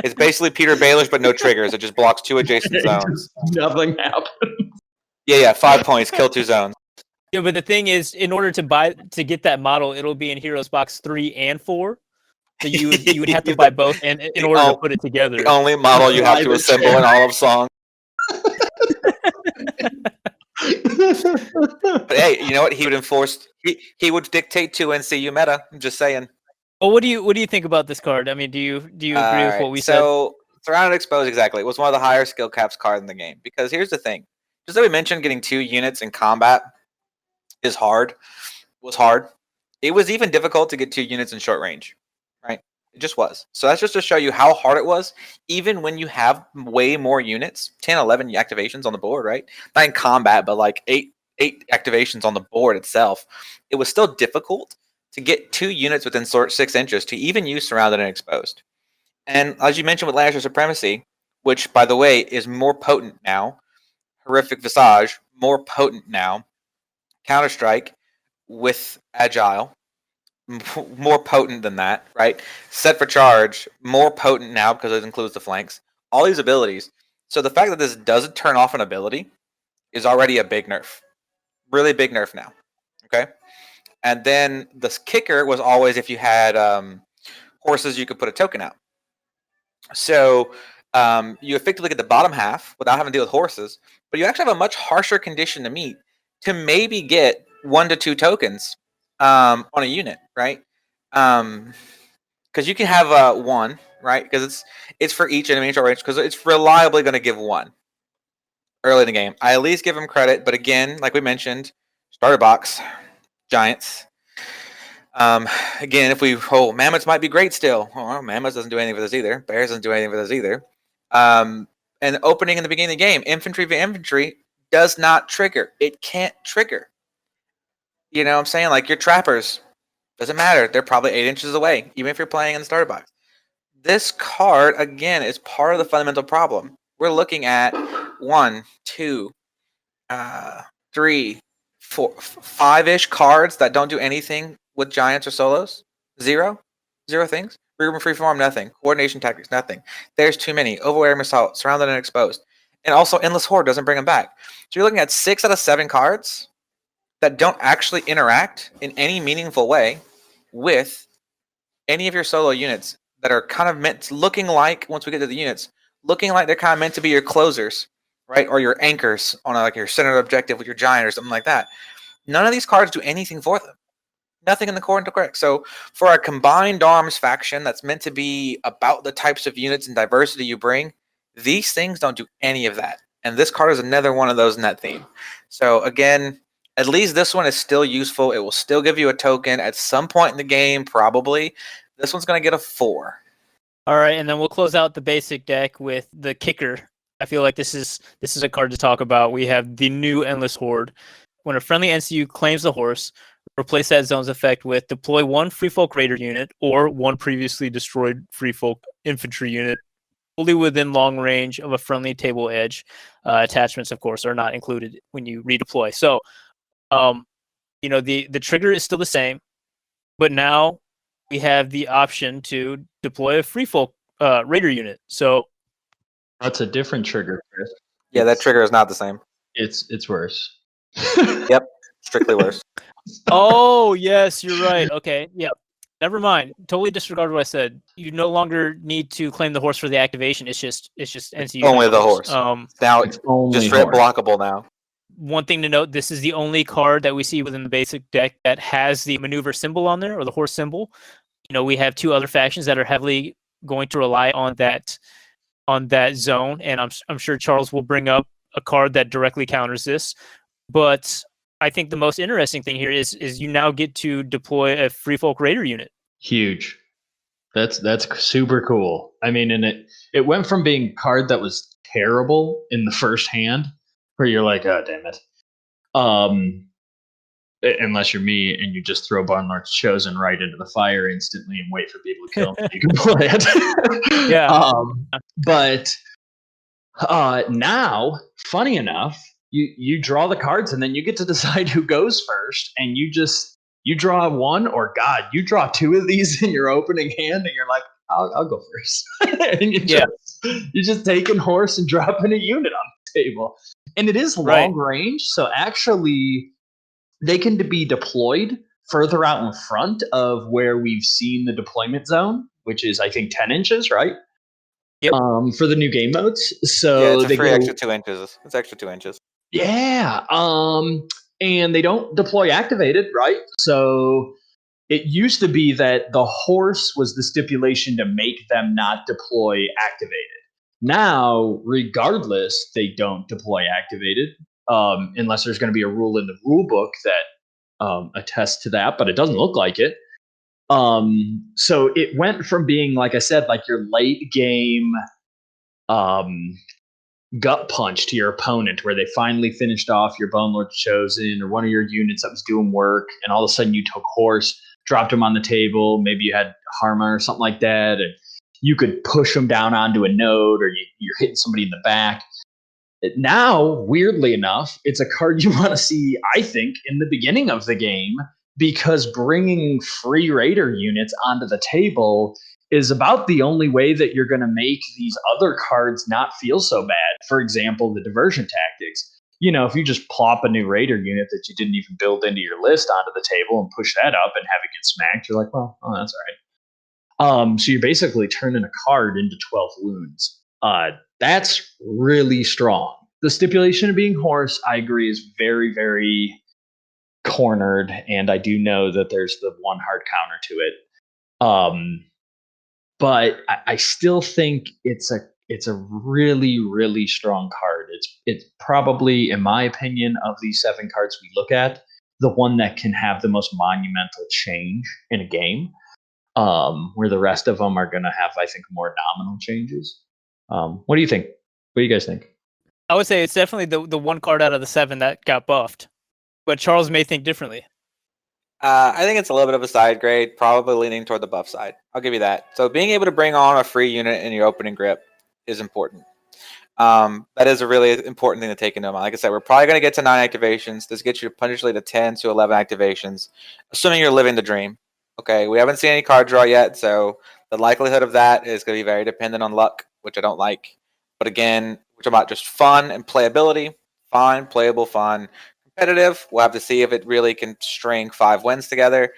It's basically Peter Baelish, but no triggers. It just blocks 2 adjacent zones. Nothing happens. Yeah, 5 points, kill 2 zones. Yeah, but the thing is, in order to get that model, it'll be in Heroes Box 3 and 4. So you would have to buy both in order to put it together. The only model you have to assemble in all of Song. But hey, you know what? He would enforce. He would dictate to NCU meta. I'm just saying. Well, what do you think about this card? I mean, do you agree with what we said? So, Surrounded Exposed, exactly. It was one of the higher skill caps card in the game. Because here's the thing. Just like we mentioned, getting 2 units in combat was hard. It was even difficult to get 2 units in short range. Right? It just was. So that's just to show you how hard it was, even when you have way more units, 10, 11 activations on the board, right? Not in combat, but like 8 activations on the board itself. It was still difficult to get 2 units within 6 inches to even use Surrounded and Exposed. And as you mentioned with Lannister Supremacy, which, by the way, is more potent now, Horrific Visage, more potent now. Counter-Strike with Agile, more potent than that, right? Set for Charge, more potent now because it includes the flanks. All these abilities. So the fact that this doesn't turn off an ability is already a big nerf. Really big nerf now. Okay? And then the kicker was always if you had horses, you could put a token out. So you effectively get the bottom half without having to deal with horses, but you actually have a much harsher condition to meet to maybe get 1 to 2 tokens on a unit, right? Because you can have 1, right? Because it's for each enemy range, because it's reliably going to give 1 early in the game. I at least give them credit, but again, like we mentioned, starter box, giants. Again, if mammoths might be great still. Well, mammoths doesn't do anything for this either. Bears doesn't do anything for this either. And opening in the beginning of the game, infantry v infantry does not trigger. It can't trigger. You know what I'm saying? Like your trappers, doesn't matter. They're probably 8 inches away, even if you're playing in the starter box. This card, again, is part of the fundamental problem. We're looking at 1, 2, 3, 4, 5-ish cards that don't do anything with giants or solos. 0 things. Regroup and freeform, nothing. Coordination tactics, nothing. There's too many. Overwhelming assault, surrounded and exposed. And also endless horde doesn't bring them back. So you're looking at 6 out of 7 cards that don't actually interact in any meaningful way with any of your solo units that are kind of looking like, once we get to the units, looking like they're kind of meant to be your closers, right? Or your anchors on like your center objective with your giant or something like that. None of these cards do anything for them. Nothing in the core into correct. So for a combined arms faction that's meant to be about the types of units and diversity you bring, these things don't do any of that. And this card is another one of those in that theme. So again, at least this one is still useful. It will still give you a token at some point in the game, probably. This one's going to get a 4. All right, and then we'll close out the basic deck with the kicker. I feel like this is a card to talk about. We have the new Endless Horde. When a friendly NCU claims the horse, replace that zone's effect with deploy 1 Free Folk Raider unit or 1 previously destroyed Free Folk infantry unit fully within long range of a friendly table edge. Attachments, of course, are not included when you redeploy. So, the trigger is still the same, but now we have the option to deploy a Free Folk Raider unit. So that's a different trigger, Chris. Yeah, that trigger is not the same. It's worse. Yep, strictly worse. Oh, yes, you're right. Okay, yeah. Never mind. Totally disregard what I said. You no longer need to claim the horse for the activation. It's just NCU. Only the horse. Now it's just straight blockable now. One thing to note, this is the only card that we see within the basic deck that has the maneuver symbol on there, or the horse symbol. We have 2 other factions that are heavily going to rely on that zone, and I'm sure Charles will bring up a card that directly counters this. But I think the most interesting thing here is you now get to deploy a Free Folk Raider unit. Huge. That's super cool. I mean, and it went from being a card that was terrible in the first hand, where you're like, oh, damn it. Unless you're me and you just throw Barnlord's Chosen right into the fire instantly and wait for people to kill him, you can play it. Yeah. But now, funny enough, you draw the cards and then you get to decide who goes first, and you draw 1, or God, you draw 2 of these in your opening hand, and you're like, I'll go first. And you're just taking horse and dropping a unit on the table. And it is long range, so actually they can be deployed further out in front of where we've seen the deployment zone, which is, I think, 10 inches, right? Yep. For the new game modes. So it's extra 2 inches. It's extra 2 inches. Yeah. And they don't deploy activated, right? So it used to be that the horse was the stipulation to make them not deploy activated. Now, regardless, they don't deploy activated, unless there's going to be a rule in the rule book that attests to that, but it doesn't look like it. So it went from being, like I said, like your late game gut punch to your opponent, where they finally finished off your Bonelord's Chosen or one of your units that was doing work, and all of a sudden you took horse, dropped him on the table, maybe you had Harma or something like that, and you could push them down onto a node, or you're hitting somebody in the back. Now, weirdly enough, it's a card you want to see, I think, in the beginning of the game, because bringing free raider units onto the table is about the only way that you're going to make these other cards not feel so bad. For example, the diversion tactics. If you just plop a new raider unit that you didn't even build into your list onto the table and push that up and have it get smacked, you're like, well, oh, that's all right. So you're basically turning a card into 12 wounds. That's really strong. The stipulation of being horse, I agree, is very, very cornered, and I do know that there's the one hard counter to it. But I still think it's a really, really strong card. It's probably, in my opinion, of these 7 cards we look at, the one that can have the most monumental change in a game. Where the rest of them are going to have, I think, more nominal changes. What do you think? What do you guys think? I would say it's definitely the one card out of the 7 that got buffed, but Charles may think differently. I think it's a little bit of a side grade, probably leaning toward the buff side. I'll give you that. So being able to bring on a free unit in your opening grip is important. That is a really important thing to take into account. Like I said, we're probably going to get to 9 activations. This gets you potentially to 10 to 11 activations, assuming you're living the dream. Okay, we haven't seen any card draw yet, so the likelihood of that is going to be very dependent on luck, which I don't like. But again, we're talking about just fun and playability. Fun, playable, fun. Competitive, we'll have to see if it really can string 5 wins together.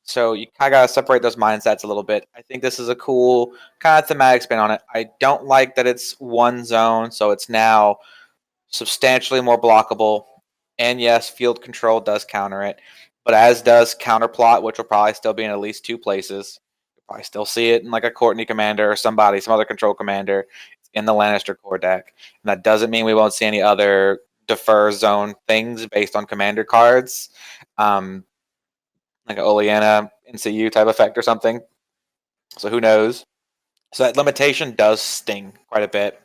So you kind of got to separate those mindsets a little bit. I think this is a cool kind of thematic spin on it. I don't like that it's one zone, so it's now substantially more blockable. And yes, field control does counter it, but as does counterplot, which will probably still be in at least 2 places. You'll probably still see it in like a Courtney commander or some other control commander in the Lannister core deck. And that doesn't mean we won't see any other defer zone things based on commander cards. Like an Oleana NCU type effect or something. So who knows? So that limitation does sting quite a bit.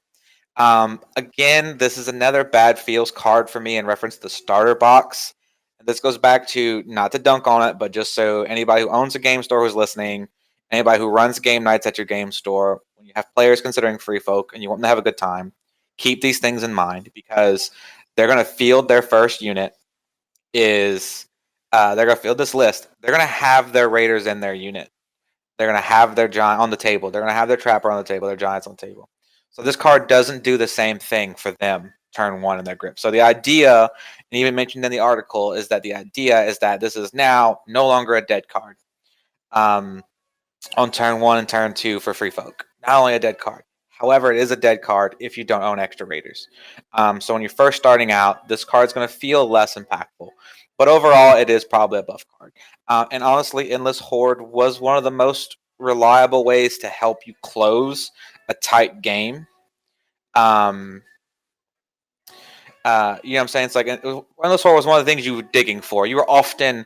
Again, this is another bad feels card for me in reference to the starter box. And this goes back to, not to dunk on it, but just so anybody who owns a game store who's listening, anybody who runs game nights at your game store, when you have players considering free folk and you want them to have a good time, keep these things in mind, because they're going to field their first unit they're going to field this list. They're going to have their raiders in their unit. They're going to have their giant on the table. They're going to have their trapper on the table, their giants on the table. So this card doesn't do the same thing for them turn 1 in their grip. So the idea, and even mentioned in the article, is that this is now no longer a dead card on turn 1 and turn 2 for free folk. Not only a dead card. However, it is a dead card if you don't own extra raiders. So when you're first starting out, this card's going to feel less impactful. But overall, it is probably a buff card. And honestly, Endless Horde was one of the most reliable ways to help you close a tight game. You know what I'm saying? It's like Endless Horde was one of the things you were digging for. You were often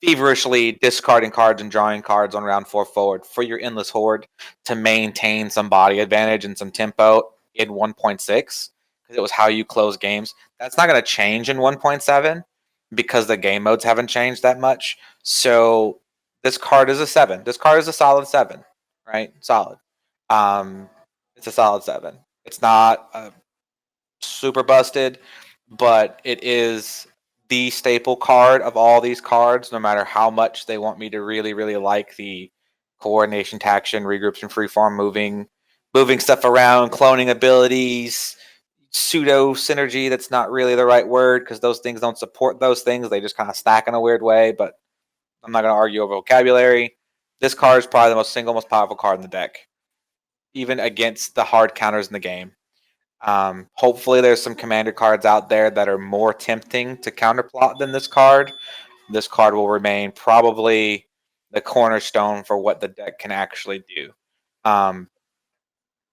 feverishly discarding cards and drawing cards on round 4 forward for your Endless Horde to maintain some body advantage and some tempo in 1.6, because it was how you close games. That's not going to change in 1.7 because the game modes haven't changed that much. So this card is a 7. This card is a solid 7, right? Solid. It's a solid 7. It's not super busted, but it is the staple card of all these cards, no matter how much they want me to really, really like the coordination, taction, regroups, and freeform moving stuff around, cloning abilities, pseudo synergy. That's not really the right word, because those things don't support those things. They just kind of stack in a weird way, but I'm not going to argue over vocabulary. This card is probably the single most powerful card in the deck, even against the hard counters in the game. Hopefully there's some commander cards out there that are more tempting to counterplot than this card. This card will remain probably the cornerstone for what the deck can actually do.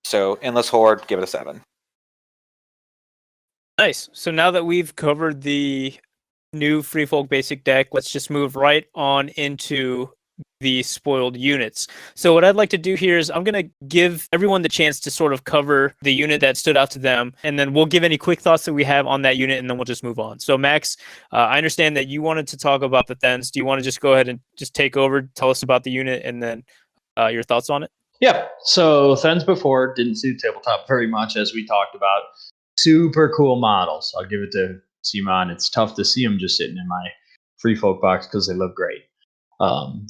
So Endless Horde, give it a 7. Nice. So now that we've covered the new Free Folk basic deck, let's just move right on into the spoiled units. So what I'd like to do here is I'm going to give everyone the chance to sort of cover the unit that stood out to them, and then we'll give any quick thoughts that we have on that unit, and then we'll just move on. So Max, I understand that you wanted to talk about the Thens. Do you want to just go ahead and just take over, tell us about the unit, and then your thoughts on it? Yeah. So Thens before didn't suit tabletop very much, as we talked about. super cool models. I'll give it to Simon. It's tough to see them just sitting in my free folk box because they look great.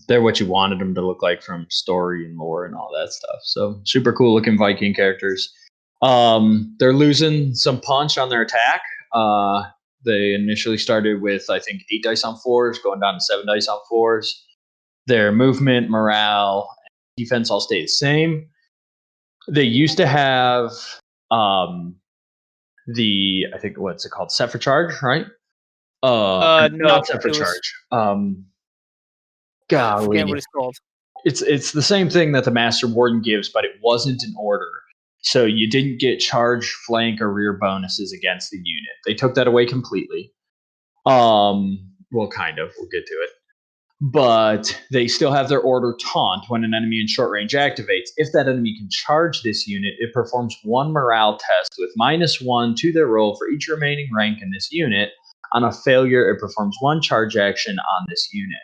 They're what you wanted them to look like from story and lore and all that stuff. So super cool looking Viking characters. They're losing some punch on their attack. They initially started with, I think, 8 dice on 4s, going down to 7 dice on 4s. Their movement, morale, and defense all stay the same. They used to have I think, what's it called? Set for charge, right? No, not set for it was- charge. I forget Golly. what it's called. It's the same thing that the Master Warden gives, but it wasn't an order. So you didn't get charge, flank, or rear bonuses against the unit. They took that away completely. Well, kind of. We'll get to it. But they still have their order taunt when an enemy in short range activates. If that enemy can charge this unit, it performs 1 morale test with -1 to their roll for each remaining rank in this unit. On a failure, it performs 1 charge action on this unit.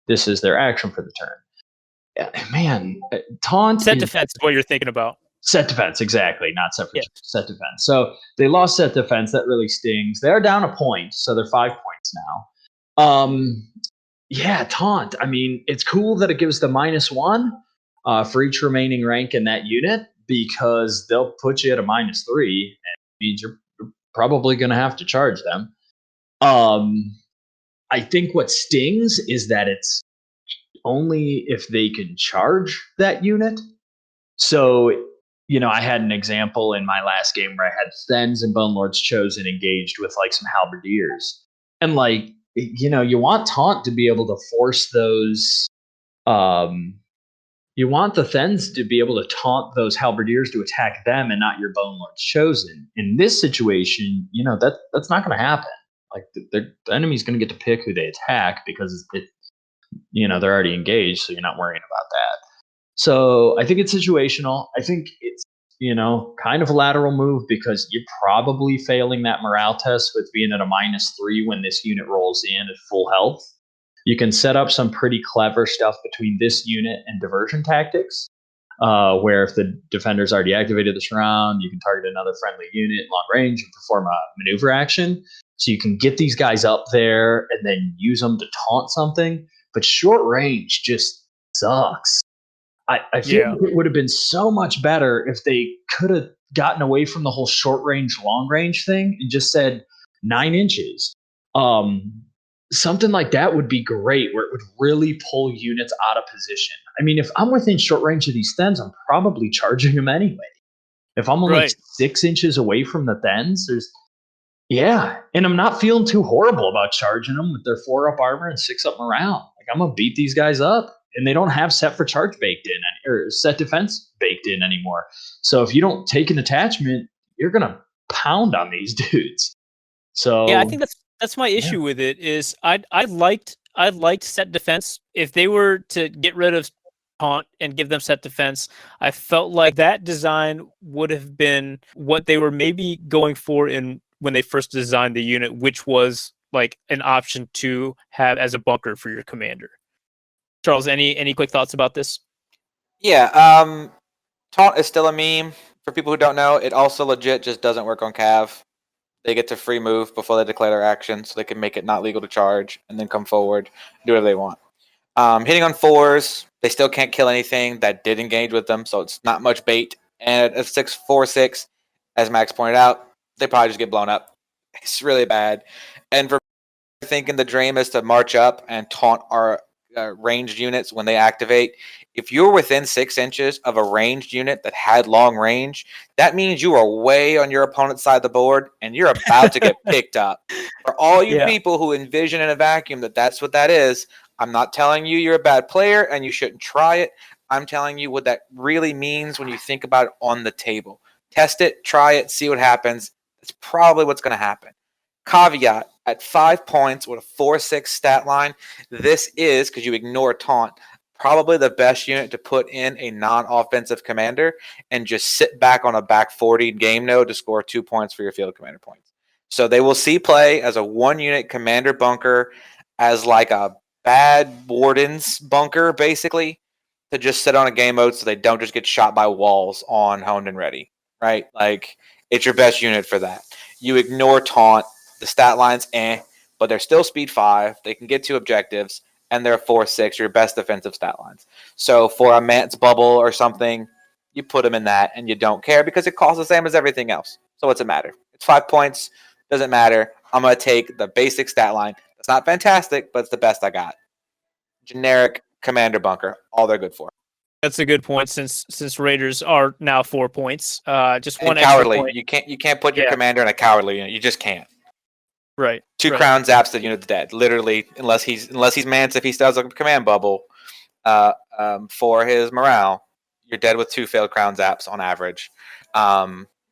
This is their action for the turn. Man, taunt Set defense is what you're thinking about. Set defense, exactly, not set for set defense. So they lost set defense. That really stings. They're down a point, so they're 5 points now. Yeah, taunt. I mean, it's cool that it gives the -1 for each remaining rank in that unit, because they'll put you at a -3, and it means you're probably going to have to charge them. I think what stings is that it's only if they can charge that unit. So, I had an example in my last game where I had Thens and Bone Lords Chosen engaged with like some halberdiers. And like, you want taunt to be able to force those. You want the Thens to be able to taunt those halberdiers to attack them and not your Bone Lords Chosen. In this situation, that's not going to happen. Like the enemy's going to get to pick who they attack because they're already engaged, so you're not worrying about that. So I think it's situational. I think it's, kind of a lateral move because you're probably failing that morale test with being at a -3 when this unit rolls in at full health. You can set up some pretty clever stuff between this unit and diversion tactics, where if the defender's already activated this round, you can target another friendly unit long range and perform a maneuver action. So you can get these guys up there and then use them to taunt something. But short range just sucks. I feel like it would have been so much better if they could have gotten away from the whole short range, long range thing and just said 9 inches. Something like that would be great, where it would really pull units out of position. I mean, if I'm within short range of these Thens, I'm probably charging them anyway. If I'm only 6 inches away from the Thens, and I'm not feeling too horrible about charging them with their 4 up armor and 6 up morale. Like, I'm gonna beat these guys up. And they don't have set for charge baked in, or set defense baked in anymore. So if you don't take an attachment, you're gonna pound on these dudes. So yeah, I think that's my issue with it. Is I liked set defense. If they were to get rid of taunt and give them set defense, I felt like that design would have been what they were maybe going for when they first designed the unit, which was like an option to have as a bunker for your commander. Charles, any quick thoughts about this? Yeah, taunt is still a meme. For people who don't know, it also legit just doesn't work on Cav. They get to free move before they declare their action, so they can make it not legal to charge and then come forward, do whatever they want. Hitting on 4s, they still can't kill anything that did engage with them, so it's not much bait. And at 6/4/6, as Max pointed out, they probably just get blown up. It's really bad. And for thinking the dream is to march up and taunt our ranged units when they activate. If you're within 6 inches of a ranged unit that had long range, that means you are way on your opponent's side of the board and you're about to get picked up. For all you people who envision in a vacuum that's what that is, I'm not telling you you're a bad player and you shouldn't try it. I'm telling you what that really means when you think about it on the table. Test it, try it, see what happens. It's probably what's going to happen. Caveat, at 5 points with a 4/6 stat line, this is, because you ignore taunt, probably the best unit to put in a non-offensive commander and just sit back on a back 40 game node to score 2 points for your field commander points. So they will see play as a 1-unit commander bunker, as like a bad warden's bunker, basically, to just sit on a game mode so they don't just get shot by walls on honed and ready, right? Like, It's your best unit for that. You ignore taunt. The stat line's but they're still speed 5. They can get 2 objectives, and they're 4/6. Your best defensive stat lines. So for a Mance bubble or something, you put them in that, and you don't care because it costs the same as everything else. So what's it matter? It's 5 points. Doesn't matter. I'm gonna take the basic stat line. It's not fantastic, but it's the best I got. Generic commander bunker. All they're good for. That's a good point. Since Raiders are now 4 points, just And one cowardly. extra point. You can't put your commander in a cowardly unit. You just can't. Right. 2 crown zaps, the unit's dead. Literally, unless he's Mance, if he still has a command bubble for his morale, you're dead with 2 failed crown zaps on average.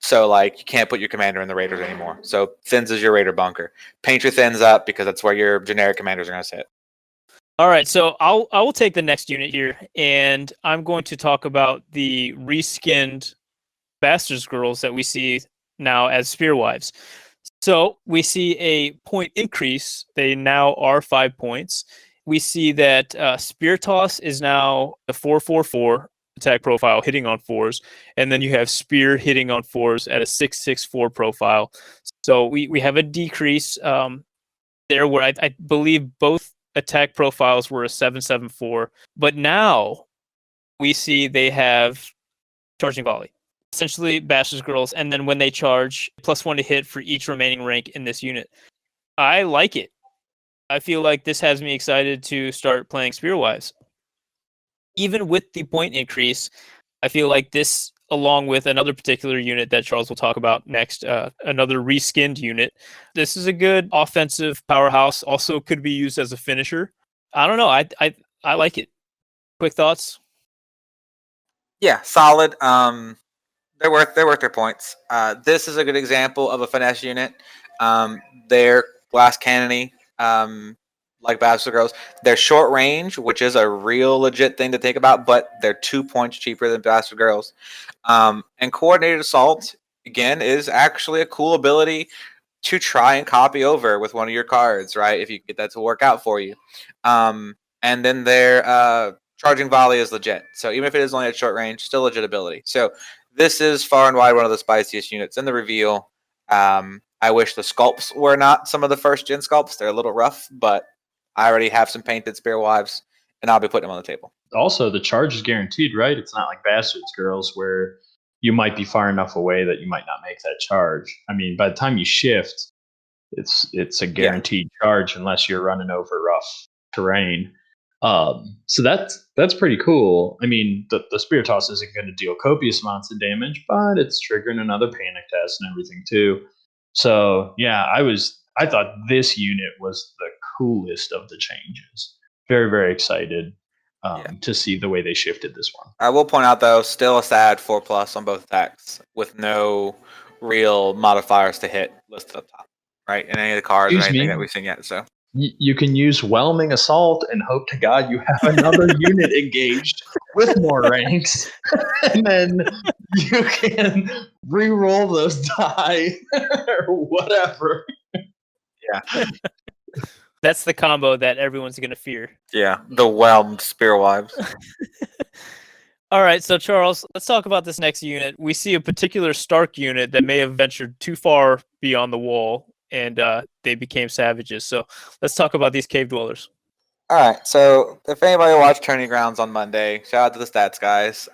So like you can't put your commander in the Raiders anymore. So Thins is your Raider bunker. Paint your Thins up because that's where your generic commanders are going to sit. All right, so I will take the next unit here, and I'm going to talk about the reskinned Bastards Girls that we see now as Spear Wives. So we see a point increase. They now are 5 points. We see that Spear Toss is now a 4/4/4 attack profile hitting on 4s, and then you have Spear hitting on 4s at a 6/6/4 profile. So we have a decrease there where I believe both attack profiles were a 7/7/4, but now we see they have charging volley. Essentially Bastards Girls, and then when they charge, +1 to hit for each remaining rank in this unit. I like it. I feel like this has me excited to start playing Spearwives. Even with the point increase, I feel like this, along with another particular unit that Charles will talk about next, another reskinned unit, this is a good offensive powerhouse. Also could be used as a finisher. I don't know. I like it. Quick thoughts? Yeah, solid. They're worth their points. This is a good example of a finesse unit. They're glass cannony, like Bastard Girls. They're short range, which is a real legit thing to think about, but they're 2 points cheaper than Bastard Girls. And coordinated assault, again, is actually a cool ability to try and copy over with one of your cards, right? If you get that to work out for you. And then their charging volley is legit. So even if it is only at short range, still legit ability. So this is far and wide one of the spiciest units in the reveal. I wish the sculpts were not some of the first gen sculpts. They're a little rough, but I already have some painted Spear Wives, and I'll be putting them on the table. Also, the charge is guaranteed, right? It's not like Bastards Girls where you might be far enough away that you might not make that charge. I mean, by the time you shift, it's a guaranteed charge unless you're running over rough terrain. So that's pretty cool. I mean, the Spear Toss isn't going to deal copious amounts of damage, but it's triggering another panic test and everything too. So yeah, I thought this unit was the coolest of the changes. Very, very excited to see the way they shifted this one. I will point out though, still a sad 4+ on both attacks with no real modifiers to hit listed up top, right? In any of the cards or anything that we've seen yet. So you can use Whelming Assault and hope to God you have another unit engaged with more ranks. And then you can re-roll those die or whatever. Yeah. That's the combo that everyone's going to fear. Yeah, the whelmed Spear Wives. All right, so Charles, let's talk about this next unit. We see a particular Stark unit that may have ventured too far beyond the wall, and they became savages. So let's talk about these Cave Dwellers. All right, so if anybody watched Turning Grounds on Monday, shout out to the stats guys.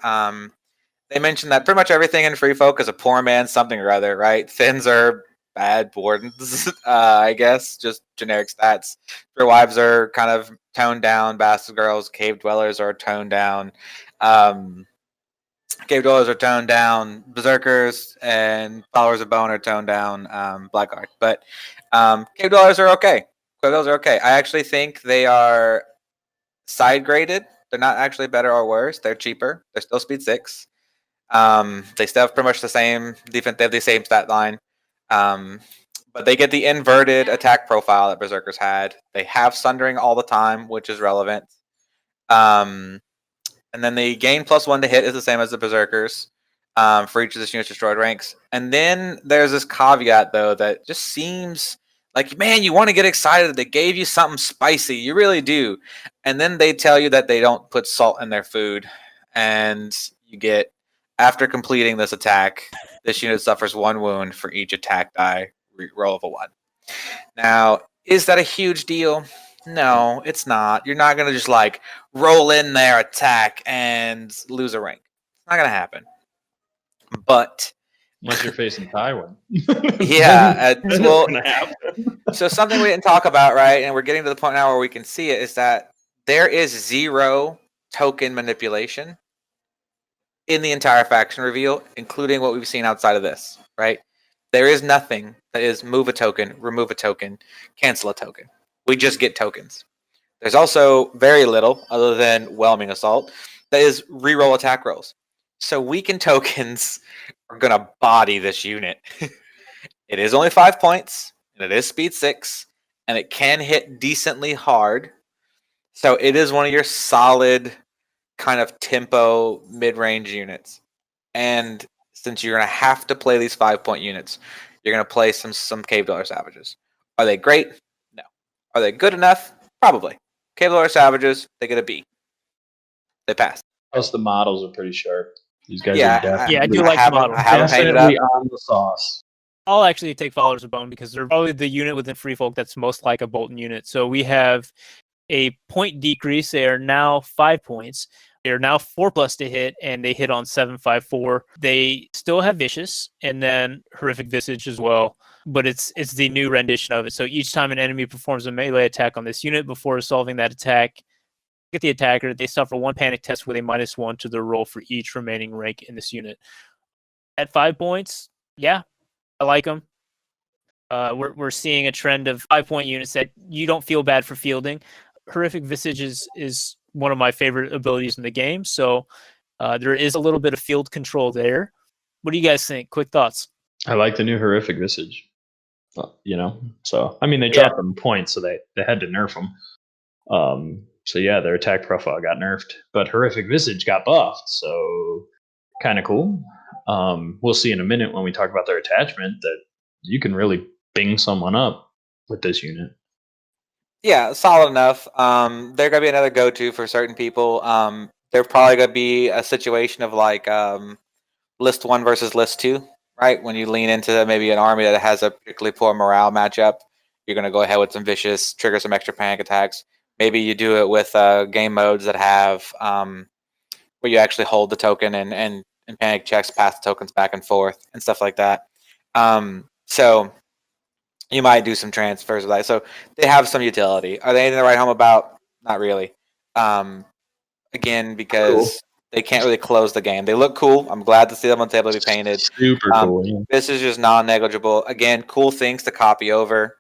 They mentioned that pretty much everything in Free Folk is a poor man's something or other, right? Thins are bad wardens, I guess, just generic stats. Spear Wives are kind of toned down. Bastard Girls, Cave Dwellers are toned down. Cave Dwellers are toned down. Berserkers and Followers of Bone are toned down. Blackguard, but Cave Dwellers are okay. Cave Dwellers are okay. I actually think they are side graded. They're not actually better or worse. They're cheaper. They're still speed 6. They still have pretty much the same defense. They have the same stat line. But they get the inverted attack profile that Berserkers had. They have Sundering all the time, which is relevant. And then the gain +1 to hit is the same as the Berserkers for each of this unit's destroyed ranks. And then there's this caveat, though, that just seems like, man, you want to get excited that they gave you something spicy. You really do. And then they tell you that they don't put salt in their food. And you get, after completing this attack, This unit suffers 1 wound for each attack die roll of a 1. Now, is that a huge deal? No, it's not. You're not going to just like roll in there, attack, and lose a rank. It's not going to happen. But unless you're facing Tywin. yeah, well, gonna happen. so something we didn't talk about, right? And we're getting to the point now where we can see it is that there is 0 token manipulation in the entire faction reveal, including what we've seen outside of this, right? There is nothing that is move a token, remove a token, cancel a token. We just get tokens. There's also very little, other than whelming assault, that is reroll attack rolls. So weakened tokens are going to body this unit. It is only 5 points, and it is speed 6, and it can hit decently hard. So it is one of your solid kind of tempo mid-range units. And since you're going to have to play these 5-point units, you're going to play some Cave Dweller Savages. Are they great? No. Are they good enough? Probably. Cave Dweller Savages, they get a B. They pass. Plus, the models are pretty sharp. These guys Yeah, are definitely Yeah, I do like the model. I haven't painted up. definitely on the sauce. I'll actually take Followers of Bone because they're probably the unit within Free Folk that's most like a Bolton unit. So we have a point decrease. They are now 5 points. They are now 4+ to hit, and they hit on 754. They still have Vicious and then Horrific Visage as well, but it's the new rendition of it. So each time an enemy performs a melee attack on this unit before resolving that attack, get the attacker, they suffer 1 panic test with a -1 to their roll for each remaining rank in this unit. At 5 points, yeah, I like them. We're seeing a trend of 5-point units that you don't feel bad for fielding. Horrific Visage is one of my favorite abilities in the game, so there is a little bit of field control there. What do you guys think? Quick thoughts. I like the new Horrific Visage. So I mean, they dropped them points, so they had to nerf them. So yeah, their attack profile got nerfed, but Horrific Visage got buffed, so kind of cool. We'll see in a minute when we talk about their attachment that you can really bing someone up with this unit. Yeah, solid enough. They're gonna be another go-to for certain people. They're probably gonna be a situation of like list 1 versus list 2, right? When you lean into maybe an army that has a particularly poor morale matchup, you're gonna go ahead with some Vicious, trigger some extra panic attacks. Maybe you do it with game modes that have where you actually hold the token and panic checks, pass the tokens back and forth and stuff like that. So you might do some transfers with that. So they have some utility. Are they anything to write home about? Not really. Again, because they can't really close the game. They look cool. I'm glad to see them on the table to be painted. Super cool. Yeah. This is just non-negligible. Again, cool things to copy over.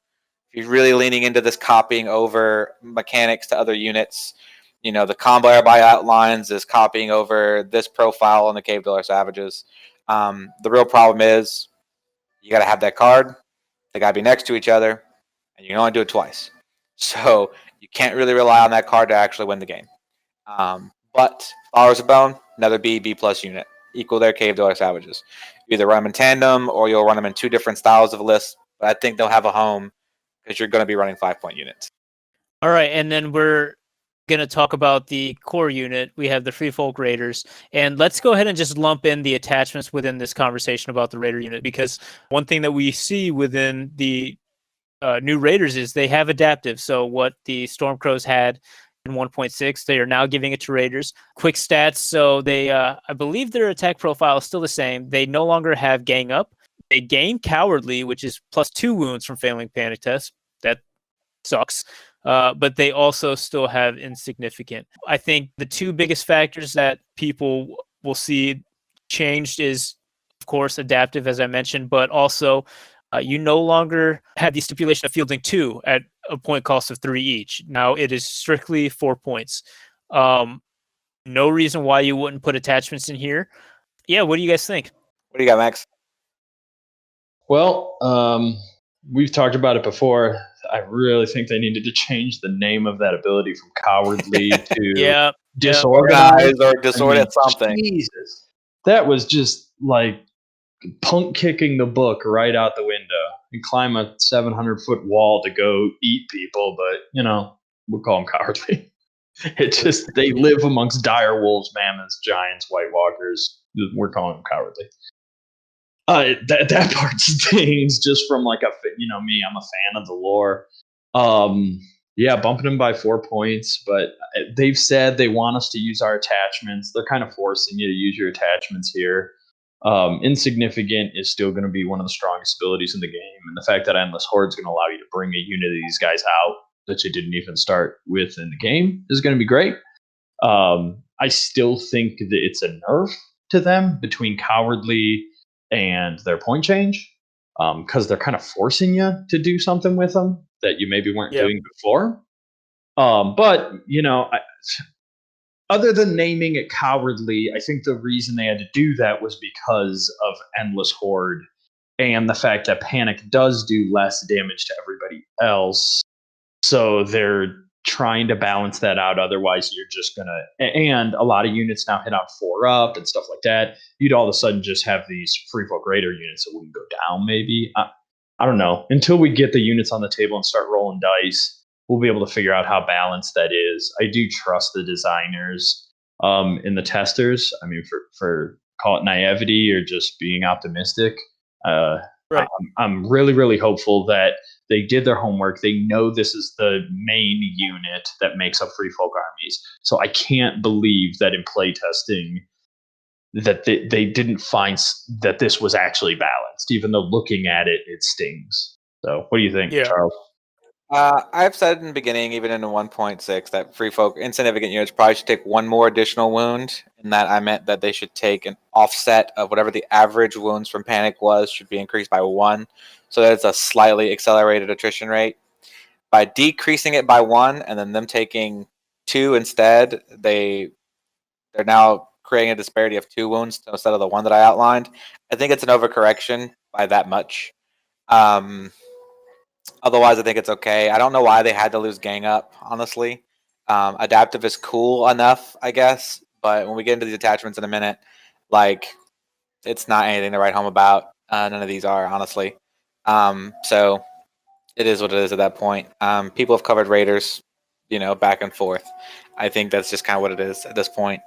If you're really leaning into this copying over mechanics to other units, the combo airby outlines is copying over this profile on the Cave Dweller Savages. The real problem is you got to have that card. They got to be next to each other, and you can only do it twice. So you can't really rely on that card to actually win the game. But Followers of Bone, another B+ unit. Equal their Cave Dweller Savages. You either run them in tandem, or you'll run them in 2 different styles of lists. But I think they'll have a home because you're going to be running 5-point units. All right, and then we're going to talk about the core unit. We have the Free Folk Raiders, and let's go ahead and just lump in the attachments within this conversation about the Raider unit, because one thing that we see within the new Raiders is they have adaptive. So what the Stormcrows had in 1.6, they are now giving it to Raiders. Quick stats, so they, I believe their attack profile is still the same. They no longer have Gang Up. They gain Cowardly, which is +2 wounds from failing panic test. That sucks. But they also still have Insignificant. I think the 2 biggest factors that people will see changed is, of course, adaptive, as I mentioned, but also you no longer have the stipulation of fielding 2 at a point cost of 3 each. Now it is strictly 4 points. No reason why you wouldn't put attachments in here. Yeah, what do you guys think? What do you got, Max? Well, we've talked about it before. I really think they needed to change the name of that ability from Cowardly to Disorganized or Disordered something. Jesus. That was just like punk kicking the book right out the window and climb a 700-foot wall to go eat people, but we'll call them Cowardly. It just, they live amongst dire wolves, mammoths, giants, white walkers. We're calling them Cowardly. That part stings just from like me. I'm a fan of the lore. Yeah, bumping them by 4 points, but they've said they want us to use our attachments. They're kind of forcing you to use your attachments here. Insignificant is still going to be one of the strongest abilities in the game, and the fact that Endless Horde is going to allow you to bring a unit of these guys out that you didn't even start with in the game is going to be great. I still think that it's a nerf to them between Cowardly and their point change, because they're kind of forcing you to do something with them that you maybe weren't doing before. But other than naming it Cowardly, I think the reason they had to do that was because of Endless Horde and the fact that Panic does do less damage to everybody else. So they're trying to balance that out. Otherwise, you're just going to... And a lot of units now hit on 4-up and stuff like that. You'd all of a sudden just have these Free Folk Raider units that wouldn't go down, maybe. I don't know. Until we get the units on the table and start rolling dice, we'll be able to figure out how balanced that is. I do trust the designers and the testers. I mean, for call it naivety or just being optimistic. Right. I'm really, really hopeful that they did their homework. They know this is the main unit that makes up Free Folk armies. So I can't believe that in playtesting that they didn't find that this was actually balanced, even though looking at it, it stings. So what do you think, Charles? I've said in the beginning, even in the 1.6, that Free Folk insignificant units probably should take one more additional wound, and that I meant that they should take an offset of whatever the average wounds from Panic was, should be increased by 1, so that it's a slightly accelerated attrition rate. By decreasing it by 1 and then them taking 2 instead, they're now creating a disparity of 2 wounds instead of the 1 that I outlined. I think it's an overcorrection by that much. Otherwise, I think it's okay. I don't know why they had to lose Gang Up, honestly. Adaptive is cool enough, I guess, but when we get into these attachments in a minute, it's not anything to write home about. None of these are, honestly. So it is what it is at that point. People have covered Raiders, back and forth. I think that's just kind of what it is at this point.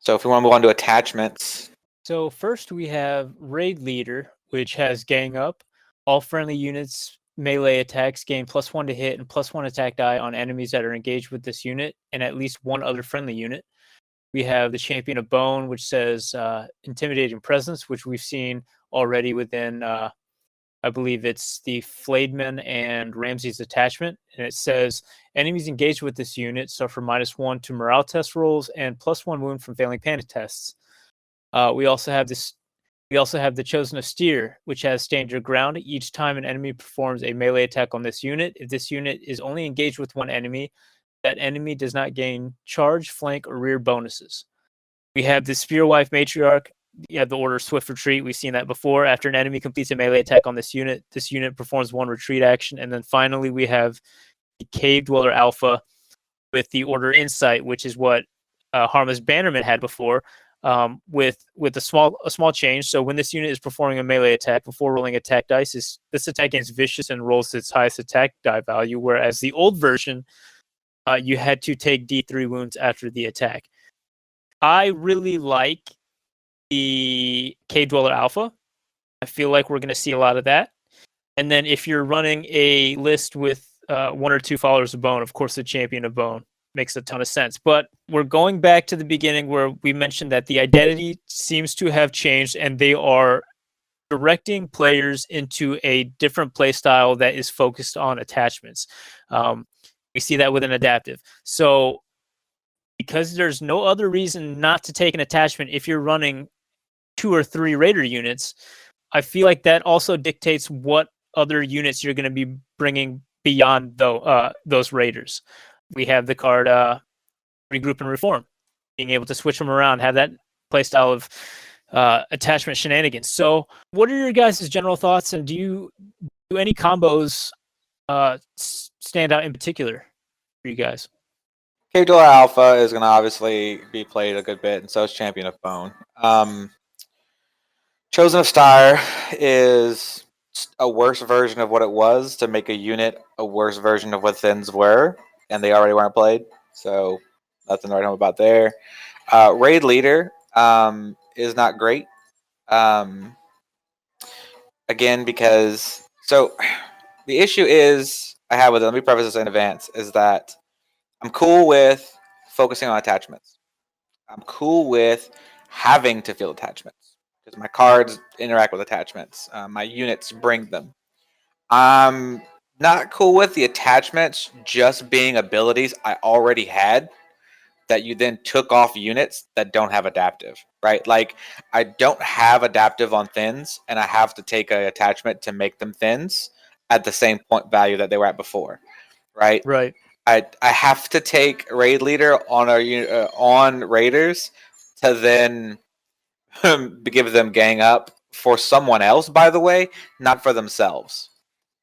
So if we want to move on to attachments. So first we have Raid Leader, which has Gang Up. All friendly units melee attacks gain +1 to hit and +1 attack die on enemies that are engaged with this unit and at least one other friendly unit. We have the Champion of Bone, which says Intimidating Presence, which we've seen already within, I believe it's the Flademan and Ramsey's attachment. And it says enemies engaged with this unit suffer -1 to morale test rolls and +1 wound from failing panic tests. We also have the Chosen of Steer, which has Stand Your Ground. Each time an enemy performs a melee attack on this unit, if this unit is only engaged with one enemy, that enemy does not gain charge, flank, or rear bonuses. We have the Spearwife Matriarch. You have the order Swift Retreat. We've seen that before. After an enemy completes a melee attack on this unit performs 1 retreat action. And then finally, we have the Cave Dweller Alpha with the order Insight, which is what Harmless Bannerman had before. With a small change. So when this unit is performing a melee attack, before rolling attack dice, this attack gains vicious and rolls its highest attack die value, whereas the old version, you had to take D3 wounds after the attack. I really like the Cave Dweller Alpha. I feel like we're going to see a lot of that. And then if you're running a list with 1 or 2 followers of Bone, of course, the Champion of Bone makes a ton of sense. But we're going back to the beginning where we mentioned that the identity seems to have changed and they are directing players into a different play style that is focused on attachments. We see that with an adaptive. So because there's no other reason not to take an attachment if you're running 2 or 3 Raider units, I feel like that also dictates what other units you're going to be bringing beyond those Raiders. We have the card Regroup and Reform, being able to switch them around, have that playstyle of attachment shenanigans. So what are your guys' general thoughts, and do any combos stand out in particular for you guys? Cave Dweller Alpha is going to obviously be played a good bit, and so is Champion of Bone. Chosen of Star is a worse version of what it was to make a unit a worse version of what thins were, and they already weren't played, so nothing to write home about there. Raid Leader is not great. Again, because the issue is I have with it. Let me preface this in advance: is that I'm cool with focusing on attachments. I'm cool with having to field attachments because my cards interact with attachments. My units bring them. I'm not cool with the attachments just being abilities I already had that you then took off units that don't have adaptive, right? Like I don't have adaptive on thins, and I have to take an attachment to make them thins at the same point value that they were at before, right? Right. I have to take raid leader on on raiders to then give them gang up for someone else. By the way, not for themselves.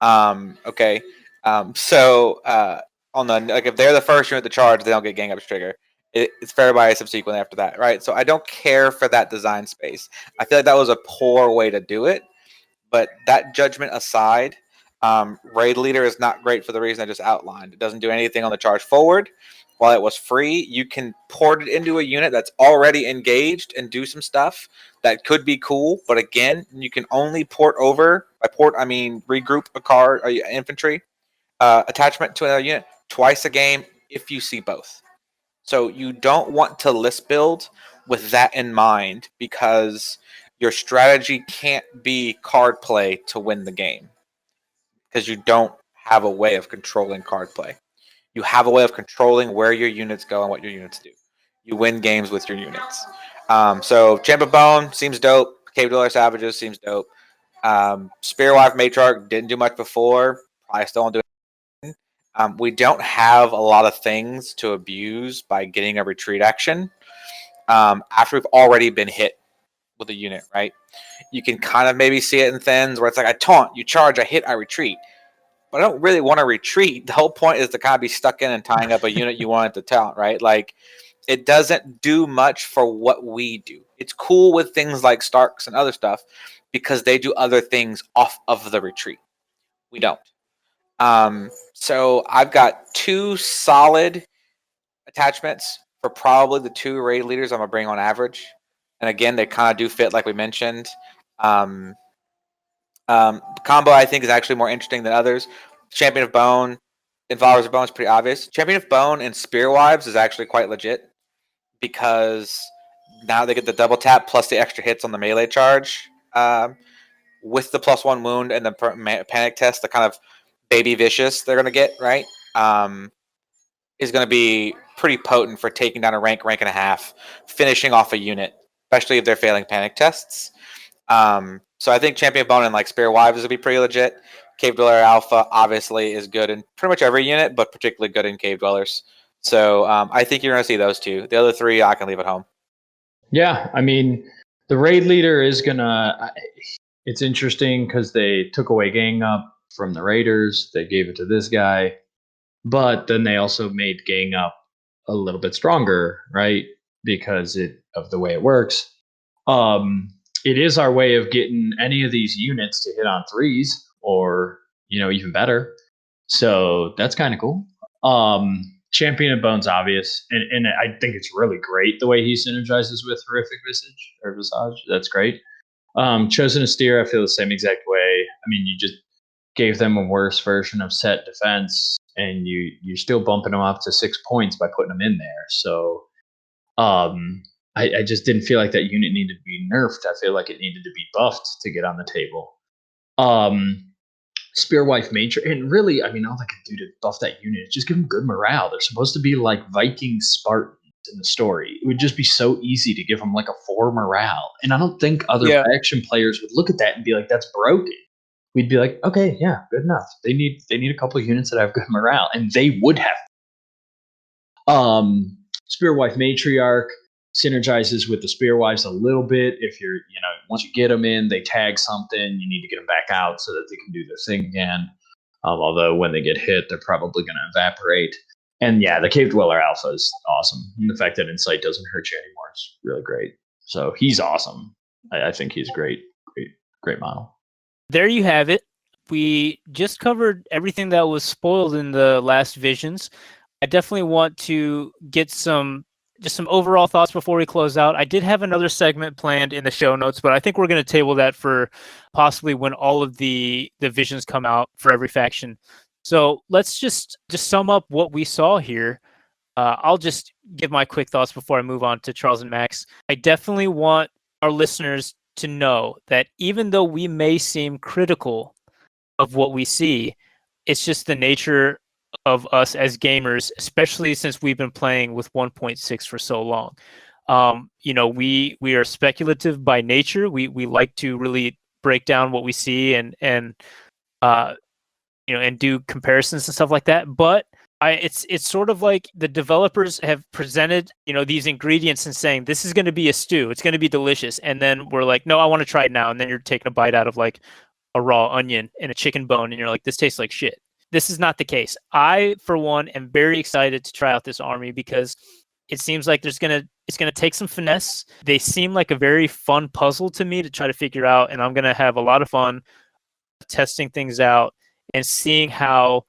Okay. On the like, if they're the first unit to charge, they don't get gang up trigger. It's fair by subsequently after that, right? So I don't care for that design space. I feel like that was a poor way to do it. But that judgment aside, raid leader is not great for the reason I just outlined. It doesn't do anything on the charge forward. While it was free, you can port it into a unit that's already engaged and do some stuff that could be cool. But again, you can only port over. By port, I mean regroup a card or infantry attachment to another unit twice a game if you see both. So you don't want to list build with that in mind because your strategy can't be card play to win the game because you don't have a way of controlling card play. You have a way of controlling where your units go and what your units do. You win games with your units. So Champ of Bone seems dope. Cave Dweller Savages seems dope. Spearwife Matriarch didn't do much before. Probably still won't do it. We don't have a lot of things to abuse by getting a retreat action after we've already been hit with a unit, right? You can kind of maybe see it in thins where it's like I taunt, you charge, I hit, I retreat. But I don't really want to retreat. The whole point is to kind of be stuck in and tying up a unit you want it to taunt, right? Like it doesn't do much for what we do. It's cool with things like Starks and other stuff because they do other things off of the retreat. We don't. So I've got two solid attachments for probably the two raid leaders I'm gonna bring on average. And again, they kind of do fit like we mentioned. Combo I think is actually more interesting than others. Champion of Bone and Followers of Bone is pretty obvious. Champion of Bone and Spearwives is actually quite legit because now they get the double tap plus the extra hits on the melee charge with the +1 wound and the panic test, the kind of baby vicious they're going to get, right? Is going to be pretty potent for taking down a rank and a half, finishing off a unit, especially if they're failing panic tests. So I think Champion Bone and like Spear Wives would be pretty legit. Cave Dweller Alpha obviously is good in pretty much every unit, but particularly good in Cave Dwellers. So I think you're going to see those two. The other three I can leave at home. Yeah, I mean, the raid leader is going to... It's interesting because they took away Gang Up from the Raiders. They gave it to this guy. But then they also made Gang Up a little bit stronger, right? Because of the way it works. It is our way of getting any of these units to hit on threes or, even better. So that's kind of cool. Champion of Bone's obvious. And I think it's really great the way he synergizes with Horrific Visage. That's great. Chosen Austere, I feel the same exact way. I mean, you just gave them a worse version of set defense, and you're still bumping them up to 6 points by putting them in there. So I just didn't feel like that unit needed to be nerfed. I feel like it needed to be buffed to get on the table. Spearwife Major, and really, I mean, all I could do to buff that unit is just give them good morale. They're supposed to be like Viking Spartans in the story. It would just be so easy to give them like a 4 morale. And I don't think other faction players would look at that and be like, that's broken. We'd be like, okay, yeah, good enough. They need a couple of units that have good morale, and they would have. Spearwife Matriarch synergizes with the Spearwives a little bit. If you're, once you get them in, they tag something, you need to get them back out so that they can do their thing again. Although when they get hit, they're probably going to evaporate. And yeah, the Cave Dweller Alpha is awesome. And the fact that Insight doesn't hurt you anymore is really great. So he's awesome. I think he's great model. There you have it. We just covered everything that was spoiled in the last visions. I definitely want to get some just some overall thoughts before we close out. I did have another segment planned in the show notes, but I think we're going to table that for possibly when all of the visions come out for every faction. So let's just sum up what we saw here. I'll just give my quick thoughts before I move on to Charles and Max. I definitely want our listeners to know that even though we may seem critical of what we see, it's just the nature of us as gamers, especially since we've been playing with 1.6 for so long. We are speculative by nature. We like to really break down what we see and do comparisons and stuff like that. But it's sort of like the developers have presented, these ingredients and saying this is going to be a stew. It's going to be delicious, and then we're like, no, I want to try it now. And then you're taking a bite out of like a raw onion and a chicken bone, and you're like, this tastes like shit. This is not the case. I, for one, am very excited to try out this army because it seems like it's gonna take some finesse. They seem like a very fun puzzle to me to try to figure out, and I'm gonna have a lot of fun testing things out and seeing how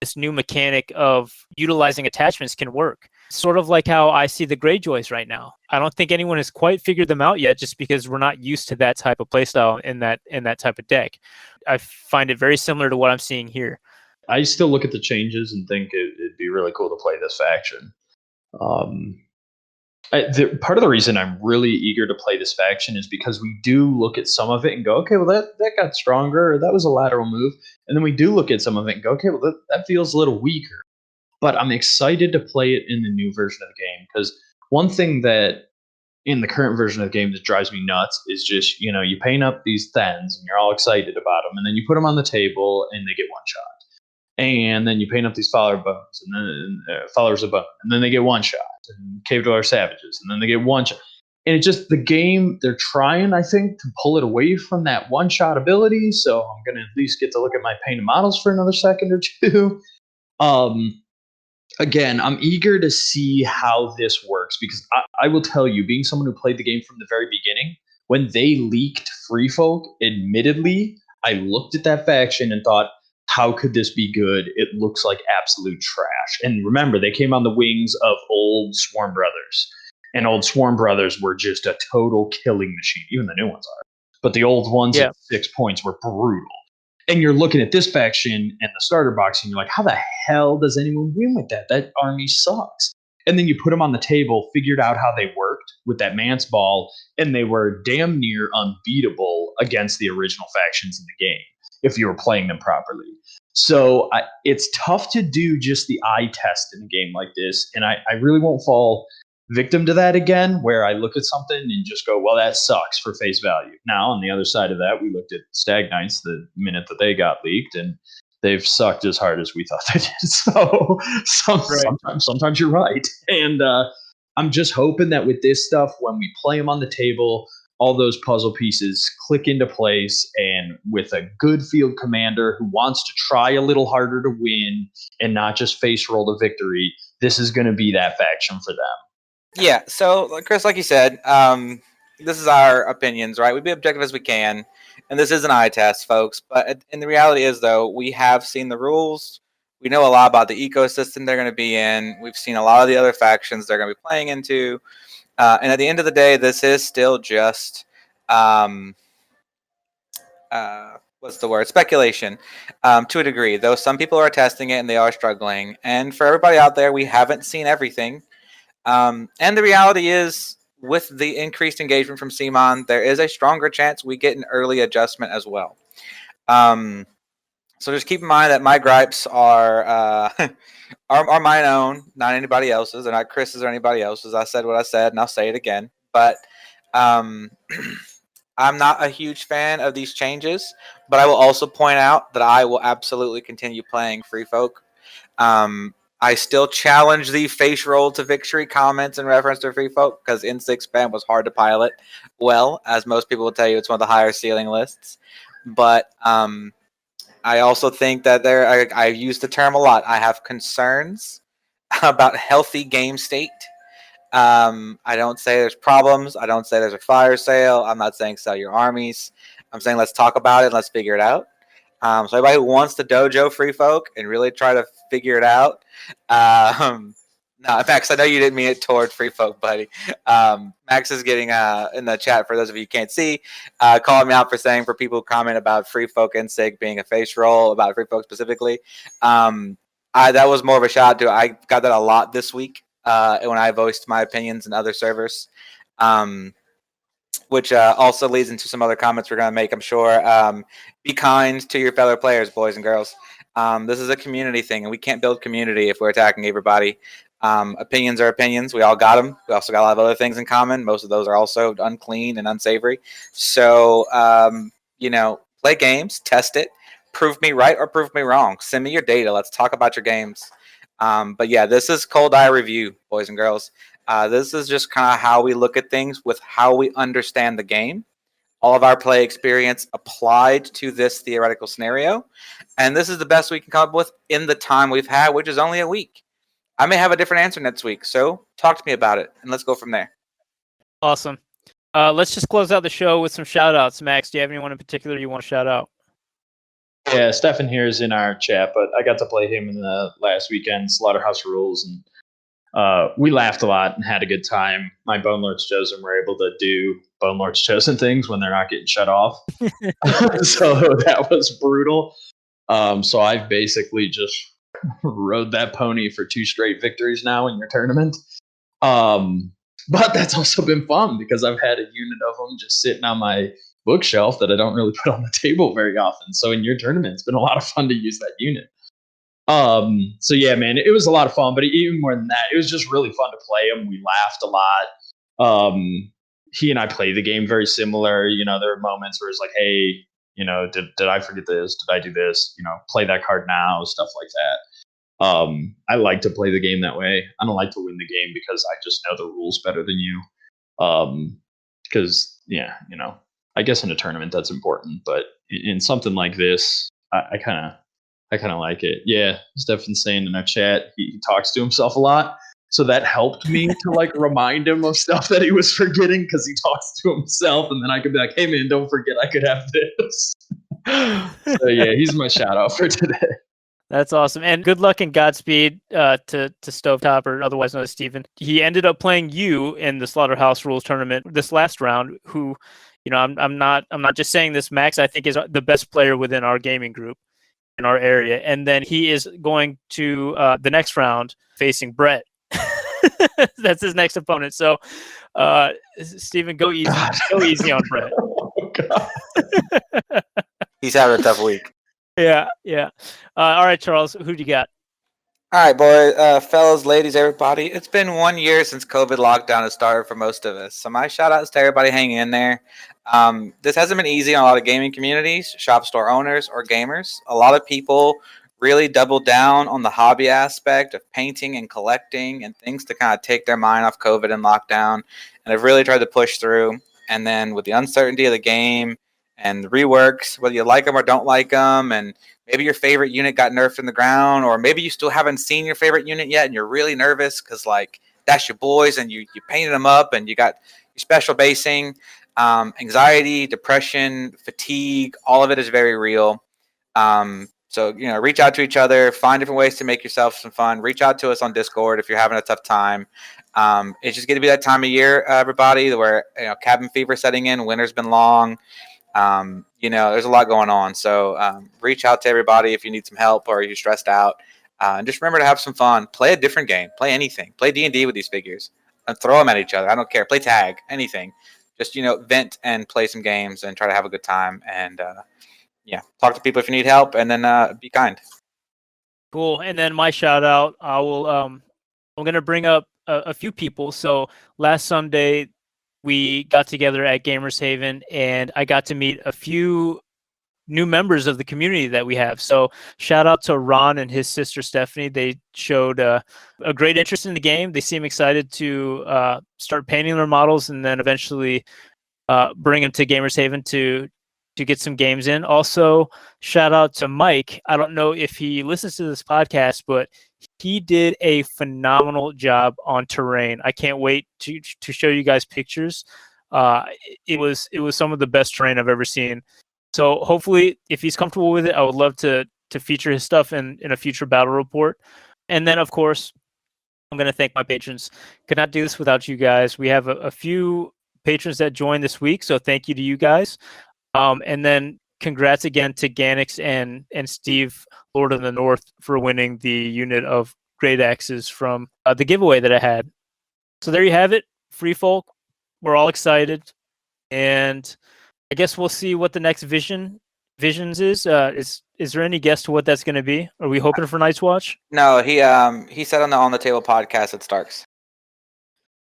this new mechanic of utilizing attachments can work. Sort of like how I see the Greyjoys right now. I don't think anyone has quite figured them out yet, just because we're not used to that type of playstyle in that type of deck. I find it very similar to what I'm seeing here. I still look at the changes and think it'd be really cool to play this faction. Part of the reason I'm really eager to play this faction is because we do look at some of it and go, okay, well, that got stronger, or that was a lateral move. And then we do look at some of it and go, okay, well, that feels a little weaker. But I'm excited to play it in the new version of the game, because one thing that in the current version of the game that drives me nuts is just, you paint up these Thens and you're all excited about them, and then you put them on the table and they get one shot. And then you paint up these followers of bone, and then they get one shot. And Cave Dweller Savages, and then they get one shot. And it's just the game, they're trying, I think, to pull it away from that one shot ability. So I'm going to at least get to look at my painted models for another second or two. Again, I'm eager to see how this works, because I will tell you, being someone who played the game from the very beginning, when they leaked Free Folk, admittedly, I looked at that faction and thought, how could this be good? It looks like absolute trash. And remember, they came on the wings of old Swarm Brothers. And old Swarm Brothers were just a total killing machine. Even the new ones are. But the old ones at 6 points were brutal. And you're looking at this faction and the starter box, and you're like, how the hell does anyone win with that? That army sucks. And then you put them on the table, figured out how they worked with that Mance Ball, and they were damn near unbeatable against the original factions in the game if you were playing them properly. So it's tough to do just the eye test in a game like this, and I really won't fall victim to that again, where I look at something and just go, well, that sucks for face value. Now, on the other side of that, we looked at Stag Knights the minute that they got leaked, and they've sucked as hard as we thought they did. So sometimes you're right. And I'm just hoping that with this stuff, when we play them on the table, all those puzzle pieces click into place, and with a good field commander who wants to try a little harder to win and not just face roll to victory, this is going to be that faction for them. Yeah, so Chris, like you said, this is our opinions, right? We be objective as we can, and this is an eye test, folks. But and the reality is, though, we have seen the rules. We know a lot about the ecosystem they're going to be in. We've seen a lot of the other factions they're going to be playing into. And at the end of the day, this is still just, speculation to a degree. Though some people are testing it and they are struggling. And for everybody out there, we haven't seen everything. And the reality is, with the increased engagement from CMON, there is a stronger chance we get an early adjustment as well. So just keep in mind that my gripes are mine own, not anybody else's. They're not Chris's or anybody else's. I said what I said, and I'll say it again. But I'm not a huge fan of these changes. But I will also point out that I will absolutely continue playing Free Folk. I still challenge the face roll to victory comments in reference to Free Folk, because N6 spam was hard to pilot. Well, as most people will tell you, it's one of the higher ceiling lists. But I also think that I use the term a lot. I have concerns about healthy game state. I don't say there's problems. I don't say there's a fire sale. I'm not saying sell your armies. I'm saying let's talk about it and let's figure it out. So everybody who wants to dojo Free Folk and really try to figure it out, No, Max, I know you didn't mean it toward Free Folk, buddy. Max is getting in the chat, for those of you who can't see, calling me out for people who comment about Free Folk and SIG being a face roll, about Free Folk specifically. That was more of a shout out to, I got that a lot this week when I voiced my opinions in other servers, which also leads into some other comments we're going to make, I'm sure. Be kind to your fellow players, boys and girls. This is a community thing, and we can't build community if we're attacking everybody. Opinions are opinions. We all got them. We also got a lot of other things in common. Most of those are also unclean and unsavory. So, play games, test it, prove me right or prove me wrong. Send me your data. Let's talk about your games. But yeah, this is Cold Eye Review, boys and girls. This is just kind of how we look at things with how we understand the game. All of our play experience applied to this theoretical scenario. And this is the best we can come up with in the time we've had, which is only a week. I may have a different answer next week, so talk to me about it, and let's go from there. Awesome. Let's just close out the show with some shout-outs. Max, do you have anyone in particular you want to shout out? Yeah, Stefan here is in our chat, but I got to play him in the last weekend, Slaughterhouse Rules, and we laughed a lot and had a good time. My Bone Lords Chosen were able to do Bone Lords Chosen things when they're not getting shut off. So that was brutal. So I've basically just rode that pony for 2 straight victories now in your tournament. But that's also been fun because I've had a unit of them just sitting on my bookshelf that I don't really put on the table very often. So in your tournament, it's been a lot of fun to use that unit. So yeah, man, it was a lot of fun, but even more than that, it was just really fun to play him. We laughed a lot. He and I play the game very similar. There were moments where it's like, hey, did I forget this? Did I do this? Play that card now, stuff like that. I like to play the game that way. I don't like to win the game because I just know the rules better than you. Because I guess in a tournament that's important, but in something like this, I kind of like it. Yeah, Stefan's saying in our chat he talks to himself a lot, so that helped me to remind him of stuff that he was forgetting because he talks to himself, and then I could be like, "Hey man, don't forget I could have this." So yeah, he's my shout out for today. That's awesome. And good luck and Godspeed to Stovetop, or otherwise known as Steven. He ended up playing you in the Slaughterhouse Rules tournament this last round, who, I'm not just saying this, Max, I think is the best player within our gaming group in our area. And then he is going to the next round facing Brett. That's his next opponent. So Steven, go easy. Go easy on Brett. Oh, God. He's having a tough week. Yeah. All right, Charles, who do you got? All right, boys, fellas, ladies, everybody. It's been 1 year since COVID lockdown has started for most of us. So my shout outs to everybody hanging in there. This hasn't been easy on a lot of gaming communities, shop store owners, or gamers. A lot of people really doubled down on the hobby aspect of painting and collecting and things to kind of take their mind off COVID and lockdown. And have really tried to push through. And then with the uncertainty of the game and the reworks, whether you like them or don't like them, and maybe your favorite unit got nerfed in the ground, or maybe you still haven't seen your favorite unit yet and you're really nervous because that's your boys and you painted them up and you got your special basing. Anxiety, depression, fatigue, all of it is very real. So reach out to each other, find different ways to make yourself some fun. Reach out to us on Discord if you're having a tough time. It's just going to be that time of year, everybody, where cabin fever setting in. Winter's been long. There's a lot going on. So reach out to everybody if you need some help or you're stressed out. And just remember to have some fun. Play a different game. Play anything. Play D&D with these figures. And throw them at each other. I don't care. Play tag. Anything. Just vent and play some games and try to have a good time. And talk to people if you need help. And then be kind. Cool. And then my shout out, I will. I'm going to bring up a few people. So last Sunday, we got together at Gamers Haven, and I got to meet a few new members of the community that we have. So shout out to Ron and his sister Stephanie. They showed a great interest in the game. They seem excited to start painting their models and then eventually bring them to Gamers Haven to get some games in. Also, shout out to Mike. I don't know if he listens to this podcast, but he did a phenomenal job on terrain. I can't wait to show you guys pictures. It was some of the best terrain I've ever seen. So hopefully, if he's comfortable with it, I would love to feature his stuff in a future battle report. And then, of course, I'm going to thank my patrons. Could not do this without you guys. We have a few patrons that joined this week, so thank you to you guys. And then congrats again to Ganix and Steve, Lord of the North, for winning the unit of Great Axes from the giveaway that I had. So there you have it, Free Folk. We're all excited, and I guess we'll see what the next visions is. Is there any guess to what that's going to be? Are we hoping for Night's Watch? No, he said on the table podcast it Starks.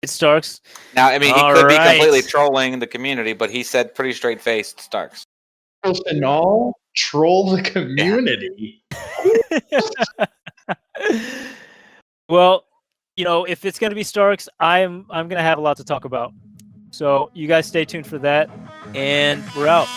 It's Starks. Now, I mean, he All could be right. completely trolling the community, but he said pretty straight faced Starks. And all troll the community. Well, if it's going to be Starks, I'm going to have a lot to talk about. So you guys stay tuned for that, and we're out.